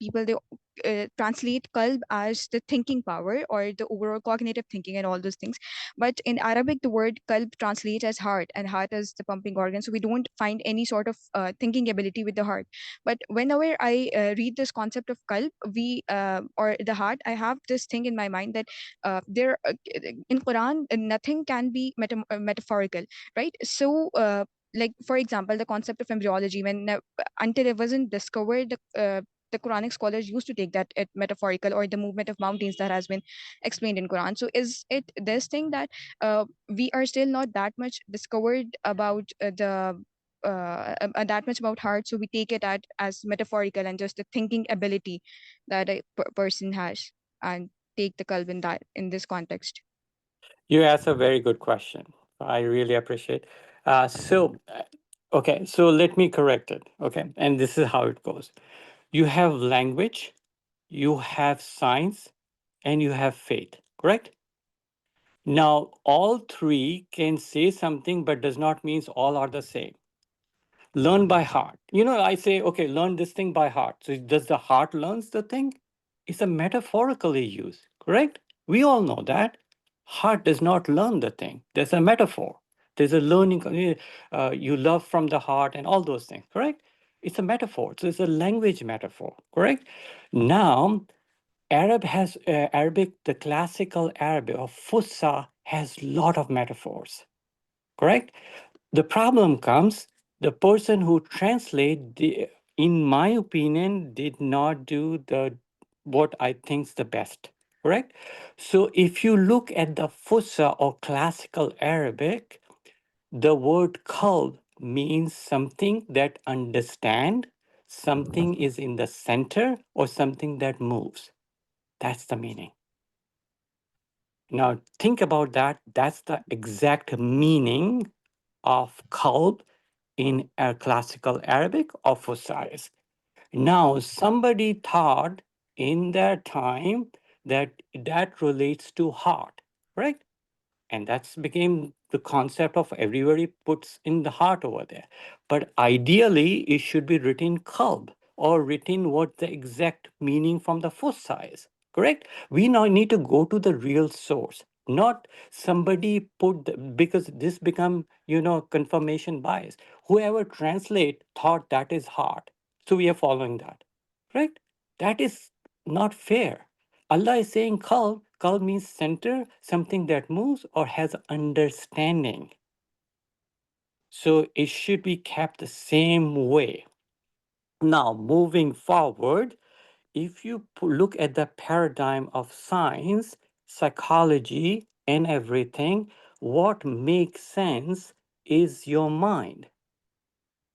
people, they translate Qalb as the thinking power or the overall cognitive thinking and all those things, but in Arabic the word Qalb translates as heart, and heart is the pumping organ, so we don't find any sort of thinking ability with the heart. But whenever I read this concept of Qalb, we or the heart, I have this thing in my mind that there in Quran nothing can be metaphorical, right? So like for example the concept of embryology, when until it wasn't discovered, the Quranic scholars used to take that at metaphorical, or the movement of mountains that has been explained in Quran. So is it this thing that we are still not that much discovered about that much about heart, so we take it as metaphorical and just the thinking ability that a person has, and take the Qalb in that in this context? You asked a very good question. I really appreciate. Okay, so let me correct it. Okay, and this is how it goes. You have language, you have science, and you have faith, correct? Now, all three can say something, but does not mean all are the same. Learn by heart. I say, okay, learn this thing by heart. So does the heart learns the thing? It's a metaphorically used, correct? We all know that. Heart does not learn the thing. There's a metaphor. There's a learning, you love from the heart and all those things, correct? It's a metaphor. So it's a language metaphor, correct? Now, Arabic, the classical Arabic of Fussa has lot of metaphors, correct? The problem comes, the person who translate, in my opinion, did not do what I think is the best, correct? So if you look at the Fussa or classical Arabic, the word qalb means something that understand, something is in the center, or something that moves. That's the meaning. Now think about that. That's the exact meaning of qalb in classical Arabic or Fusaris. Now somebody thought in their time that that relates to heart, right? And that's became the concept of everybody puts in the heart over there. But ideally, it should be written qalb, or written what the exact meaning from the Fusha is, correct? We now need to go to the real source, not somebody because this become, confirmation bias. Whoever translate thought that is heart. So we are following that, right? That is not fair. Allah is saying qalb. Qalb means center, something that moves or has understanding. So it should be kept the same way. Now, moving forward, if you look at the paradigm of science, psychology, and everything, what makes sense is your mind,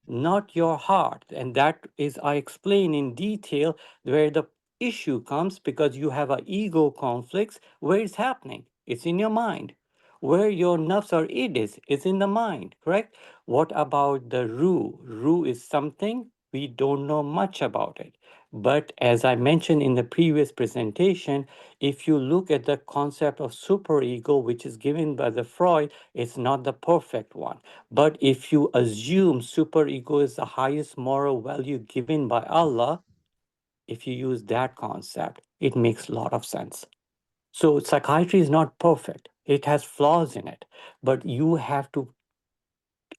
not your heart. And that is, I explain in detail where the issue comes, because you have a ego conflicts. Where it's happening? It's in your mind. Where your nafs or id is in the mind, correct? What about the ruh? Ruh is something we don't know much about it. But as I mentioned in the previous presentation, if you look at the concept of superego, which is given by the Freud, it's not the perfect one. But if you assume superego is the highest moral value given by Allah, if you use that concept, it makes a lot of sense. So psychiatry is not perfect. It has flaws in it, but you have to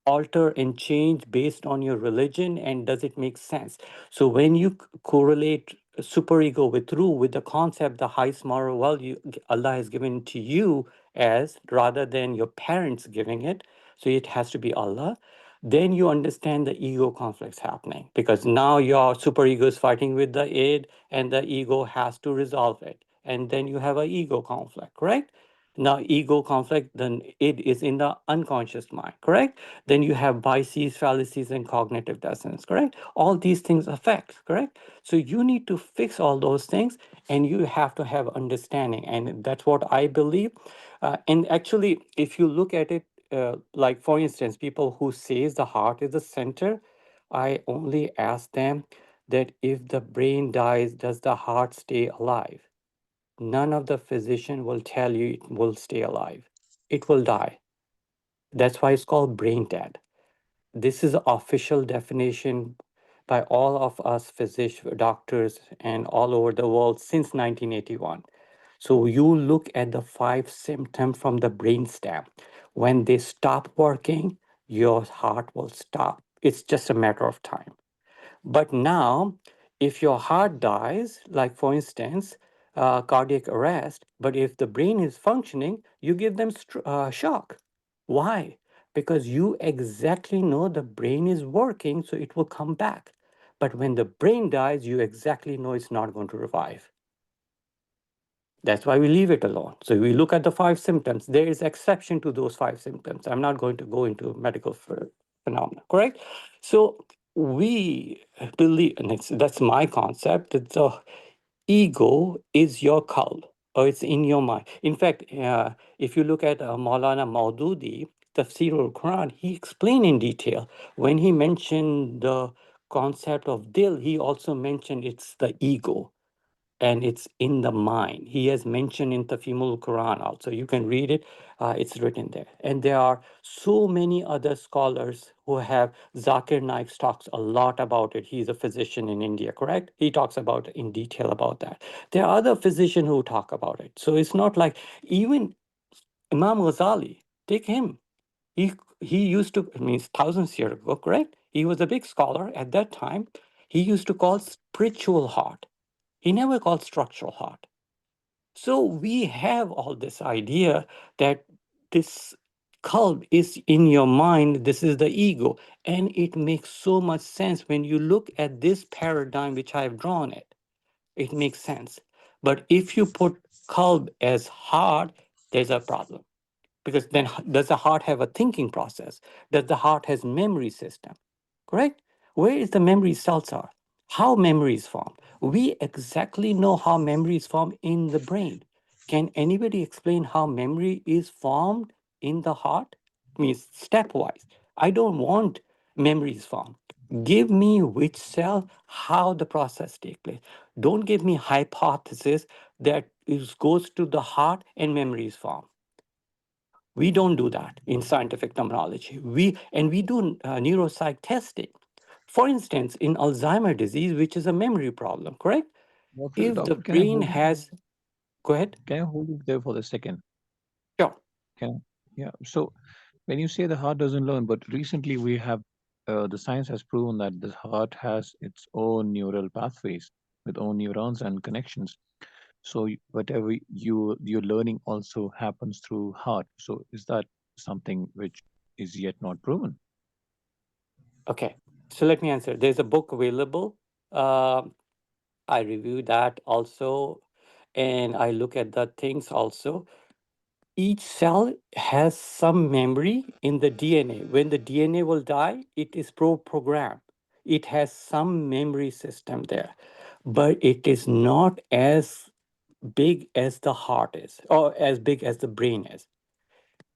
alter and change based on your religion, and does it make sense? So when you correlate superego with ruh, with the concept, the highest moral value Allah has given to you, as rather than your parents giving it, so it has to be Allah, then you understand the ego conflicts happening, because now your superego is fighting with the id, and the ego has to resolve it, and then you have an ego conflict, correct? Now, ego conflict, then it is in the unconscious mind, correct? Then you have biases, fallacies, and cognitive dissonance, correct? All these things affect, correct? So you need to fix all those things, and you have to have understanding, and that's what I believe. And actually, if you look at it, like for instance, people who says the heart is the center, I only ask them, that if the brain dies, does the heart stay alive? None of the physician will tell you it will stay alive. It will die. That's why it's called brain dead. This is the official definition by all of us physicians, doctors, and all over the world since 1981. So you look at the 5 symptoms from the brainstem. When they stop working, your heart will stop. It's just a matter of time. But now, if your heart dies, like for instance, cardiac arrest, but if the brain is functioning, you give them shock. Why? Because you exactly know the brain is working, so it will come back. But when the brain dies, you exactly know it's not going to revive. That's why we leave it alone. So we look at the 5 symptoms. There is exception to those 5 symptoms. I'm not going to go into medical phenomena, correct? So we believe, and that's my concept, that the ego is your qalb, or it's in your mind. In fact, if you look at Maulana Maududi, Tafsir al-Quran, he explained in detail. When he mentioned the concept of dil, he also mentioned it's the ego and it's in the mind. He has mentioned in Tafhimul Quran also. You can read it, it's written there. And there are so many other scholars who have, Zakir Naik talks a lot about it. He's a physician in India, correct? He talks about in detail about that. There are other physicians who talk about it. So it's not like, even Imam Ghazali, take him. He used to, it means thousands years ago, correct? He was a big scholar at that time. He used to call spiritual heart. He never called structural heart. So we have all this idea that this qalb is in your mind, this is the ego. And it makes so much sense when you look at this paradigm, which I've drawn it. It makes sense. But if you put qalb as heart, there's a problem. Because then does the heart have a thinking process? Does the heart has memory system? Correct? Where is the memory cells are? How memory is formed? We exactly know how memory is formed in the brain. Can anybody explain how memory is formed in the heart? Means stepwise. I don't want memories formed. Give me which cell, how the process takes place. Don't give me hypothesis that goes to the heart and memory is formed. We don't do that in scientific terminology. We do neuropsych testing. For instance, in Alzheimer's disease, which is a memory problem, correct? If the Doctor, can I brain hold has, go ahead. can I hold you there for a second? Sure. Yeah. So when you say the heart doesn't learn, but recently we have the science has proven that the heart has its own neural pathways with own neurons and connections. So whatever your learning also happens through heart. So is that something which is yet not proven? Okay. So let me answer. There's a book available. I review that also, and I look at the things also. Each cell has some memory in the DNA. When the DNA will die, it is programmed. It has some memory system there, but it is not as big as the heart is, or as big as the brain is.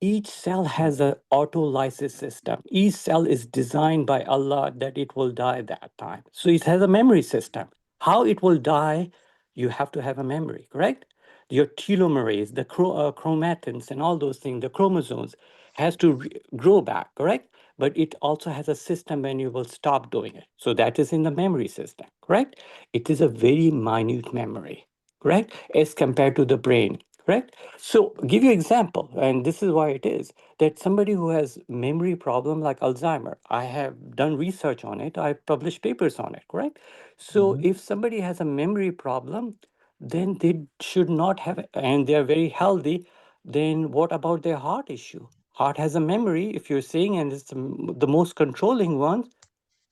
Each cell has an autolysis system. Each cell is designed by Allah that it will die that time. So it has a memory system. How it will die, you have to have a memory, correct? Your telomerase, the chromatins and all those things, the chromosomes, has to grow back, correct? But it also has a system when you will stop doing it. So that is in the memory system, correct? It is a very minute memory, correct? As compared to the brain, correct? So give you example, and this is why it is that somebody who has memory problem like Alzheimer, I have done research on it, I've published papers on it, correct? So if somebody has a memory problem, then they should not have, and they're very healthy, then what about their heart issue? Heart has a memory, if you're saying, and it's the most controlling one,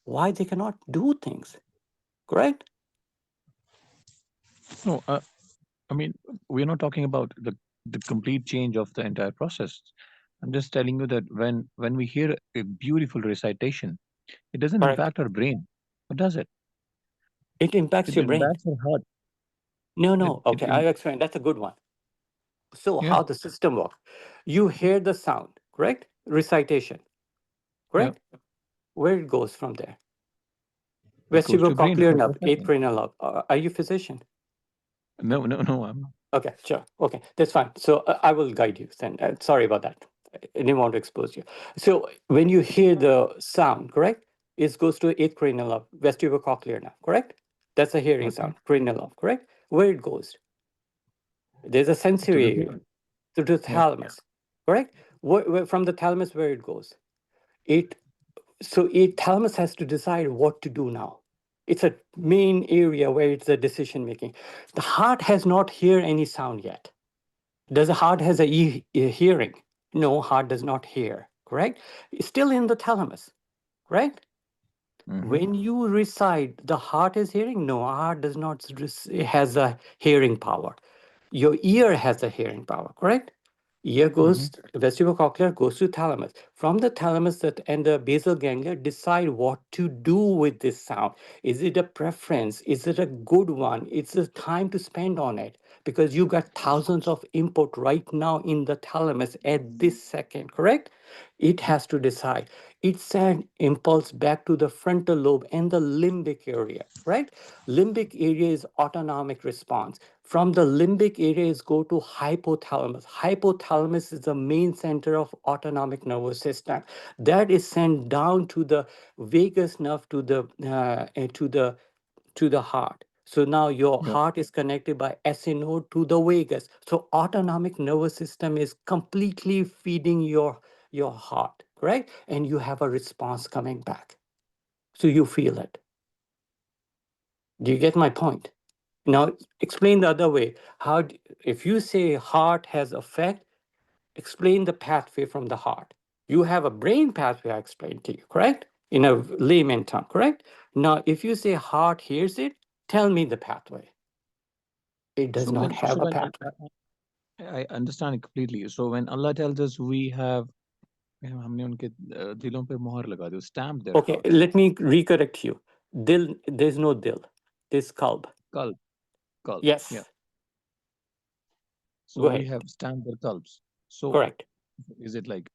why they cannot do things, correct? No, I mean, we're not talking about the complete change of the entire process. I'm just telling you that when we hear a beautiful recitation, it doesn't Correct. impact our brain. What does it? It impacts It your brain. impacts our heart. No. It Okay, I'll explain. That's a good one. So yeah, how the system works? You hear the sound, correct? Recitation, yeah. correct? Where it goes from there? It goes to brain. Vestibulocochlear So nerve, eighth perfectly. cranial lobe. Are you physician? No, I'm not. Okay, sure. Okay, that's fine. So I will guide you then. Sorry about that. I didn't want to expose you. So when you hear the sound, correct? It goes to eighth cranial lobe, vestibulocochlear nerve, correct? That's a hearing Okay. sound, cranial lobe, correct? Where it goes? There's a To sensory the area, to the yeah. thalamus, correct? From the thalamus, where it goes? It thalamus has to decide what to do now. It's a main area where it's the decision making. The heart has not heard any sound yet. Does the heart has a hearing? No, heart does not hear. Correct? It's still in the thalamus. Correct? Mm-hmm. When you recite, the heart is hearing. No, heart does not has a hearing power. Your ear has a hearing power. Correct? Ear goes, vestibulocochlear goes to thalamus. From the thalamus and the basal ganglia decide what to do with this sound. Is it a preference? Is it a good one? It's the time to spend on it because you got thousands of input right now in the thalamus at this second, correct? It has to decide. It sends impulse back to the frontal lobe and the limbic area, right? Limbic area is autonomic response. From the limbic areas go to hypothalamus. Hypothalamus is the main center of autonomic nervous system. That is sent down to the vagus nerve to the heart. So now your Yeah. heart is connected by SA node to the vagus. So autonomic nervous system is completely feeding your heart, right? And you have a response coming back. So you feel it. Do you get my point? Now explain the other way. If you say heart has effect, explain the pathway from the heart. You have a brain pathway I explained to you, correct? In a layman term, correct? Now, if you say heart hears it, tell me the pathway. It does not have a pathway. I understand it completely. So when Allah tells us we have हमने उनके दिलों पे मोहर लगा दी, stamp their Okay, hearts. let me recorrect you. Dil, there's no dil. There's qalb. Qalb. Yes. Yeah. So Go we ahead. have stamped their qalbs. So Correct. is it like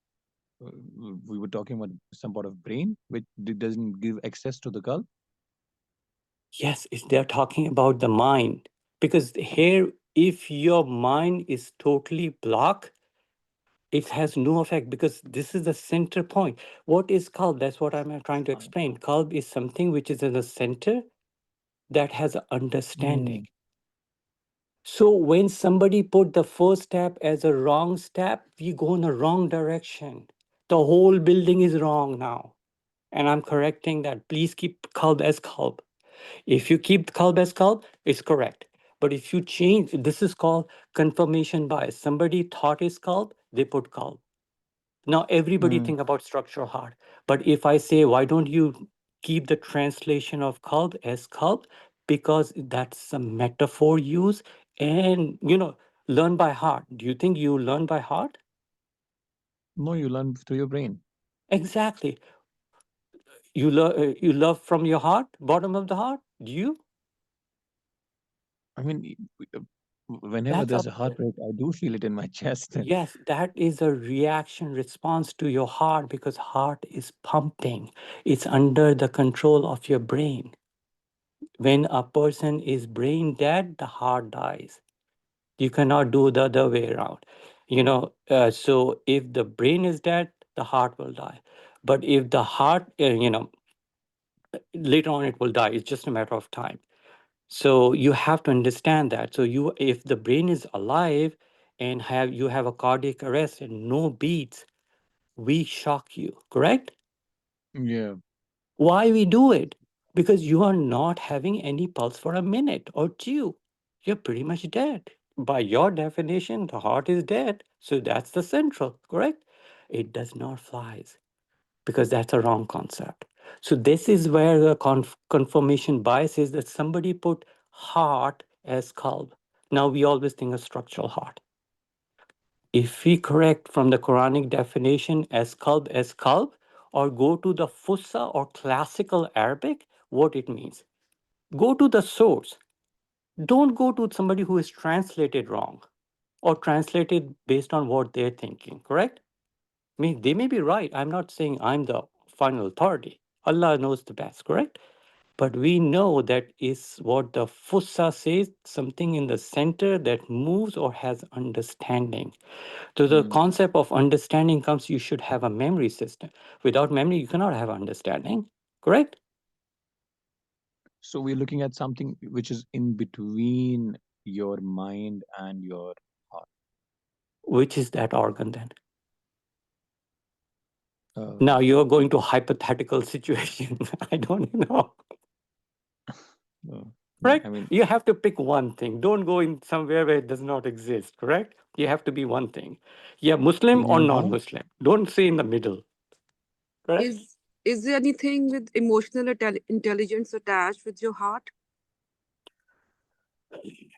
we were talking about some part of brain which doesn't give access to the qalb? Yes, they're talking about the mind. Because here, if your mind is totally blocked, it has no effect because this is the center point. What is Qalb? That's what I'm trying to explain. Qalb is something which is in the center that has understanding. So when somebody put the first step as a wrong step, we go in the wrong direction. The whole building is wrong now. And I'm correcting that. Please keep Qalb as Qalb. If you keep Qalb as Qalb, it's correct. But if you change, this is called confirmation bias. Somebody thought is Qalb, they put Qalb. Now everybody think about structural heart. But if I say, why don't you keep the translation of Qalb as Qalb? Because that's a metaphor use and, learn by heart. Do you think you learn by heart? No, you learn through your brain. Exactly. You love from your heart, bottom of the heart. Do you? I mean, whenever That's there's a a heartbreak, I do feel it in my chest. Yes, that is a reaction response to your heart because heart is pumping. It's under the control of your brain. When a person is brain dead, the heart dies. You cannot do the other way around. So if the brain is dead, the heart will die. But if the heart, later on it will die. It's just a matter of time. So you have to understand that. So if the brain is alive and you have a cardiac arrest and no beats, we shock you, correct? Yeah. Why we do it? Because you are not having any pulse for a minute or two. You're pretty much dead. By your definition, the heart is dead. So that's the central, correct? It does not flies because that's a wrong concept. So this is where the confirmation bias is that somebody put heart as Qalb. Now we always think of structural heart. If we correct from the Quranic definition as Qalb, or go to the Fussa or classical Arabic, what it means. Go to the source. Don't go to somebody who is translated wrong or translated based on what they're thinking, correct? They may be right. I'm not saying I'm the final authority. Allah knows the best, correct? but we know that is what the fussa says, something in the center that moves or has understanding. So the concept of understanding comes, you should have a memory system. Without memory, you cannot have understanding, correct? So we're looking at something which is in between your mind and your heart. Which is that organ then? Now you're going to hypothetical situation. I don't know. Correct? I mean, you have to pick one thing. Don't go in somewhere where it does not exist, correct? You have to be one thing. Yeah, Muslim or non-Muslim. Don't say in the middle. Correct? Is there anything with emotional intelligence attached with your heart?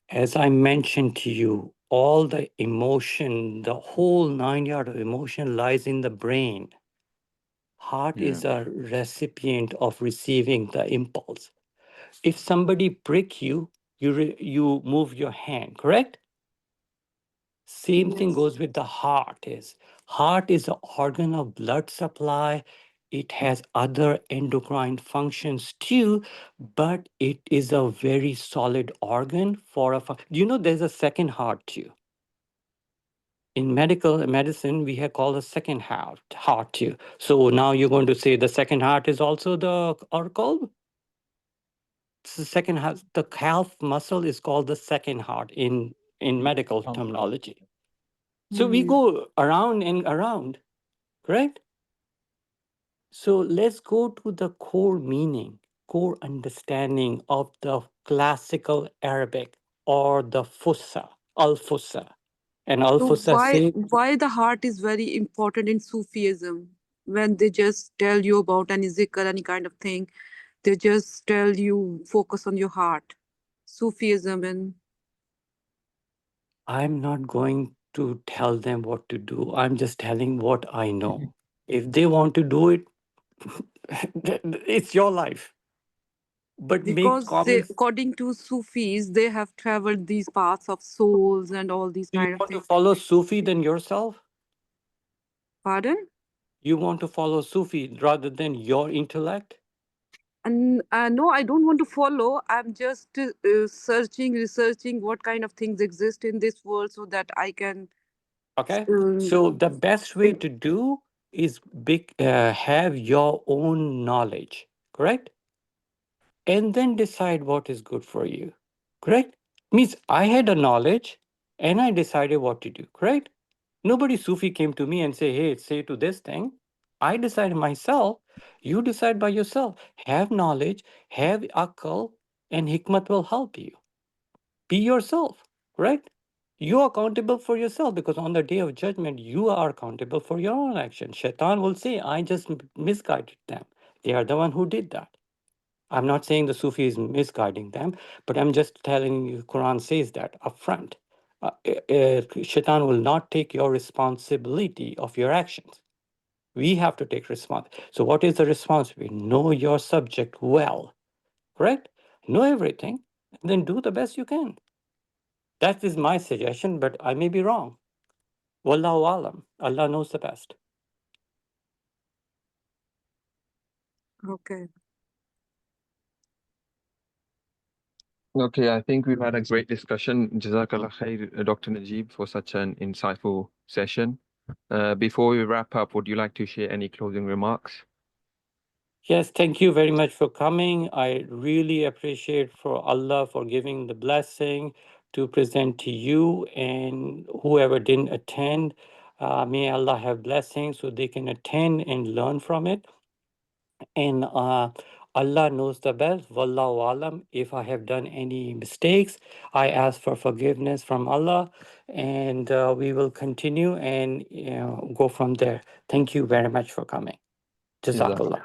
As I mentioned to you, all the emotion, the whole 9 yard of emotion lies in the brain. Heart is a recipient of receiving the impulse. If somebody prick you, you move your hand, correct? Same thing goes with the heart. Heart is an organ of blood supply. It has other endocrine functions too, but it is a very solid organ for a. Do you know there's a second heart too? In medicine, we have called a second heart too. So now you're going to say the second heart is also the Qalb? It's the second heart. The calf muscle is called the second heart in medical terminology. So we go around and around, correct? So let's go to the core meaning, core understanding of the classical Arabic or the Fussa, Al-Fussa. And So Al-Fussa says, why the heart is very important in Sufism? When they just tell you about any zikr, any kind of thing, they just tell you focus on your heart. Sufism and I'm not going to tell them what to do. I'm just telling what I know. If they want to do it, it's your life. But make because they, comments. according to Sufis, they have traveled these paths of souls and all these Do you kind of want to things. follow Sufi than yourself? Pardon? You want to follow Sufi rather than your intellect? And no, I don't want to follow. I'm just researching what kind of things exist in this world so that I can. Okay. Um, So the best way to do is have your own knowledge, correct? And then decide what is good for you, correct? Means I had a knowledge and I decided what to do, correct? Nobody Sufi came to me and say, hey, say to this thing. I decided myself. You decide by yourself. Have knowledge, have akal, and hikmat will help you. Be yourself, right? You are accountable for yourself because on the day of judgment, you are accountable for your own action. Shaitan will say, I just misguided them. They are the one who did that. I'm not saying the Sufi is misguiding them, but I'm just telling you, Quran says that upfront. Shaitan will not take your responsibility of your actions. We have to take responsibility. So what is the responsibility? Know your subject well, correct? Know everything, and then do the best you can. That is my suggestion, but I may be wrong. Wallahu alam. Allah knows the best. okay. Okay, I think we've had a great discussion. Jazakallah khair, Dr. Najeeb, for such an insightful session. Before we wrap up, would you like to share any closing remarks? Yes, thank you very much for coming. I really appreciate for Allah for giving the blessing to present to you and whoever didn't attend. May Allah have blessings so they can attend and learn from it. And Allah knows the best. Wallahu alam. If I have done any mistakes, I ask for forgiveness from Allah, and we will continue and go from there. Thank you very much for coming. Jazakallah.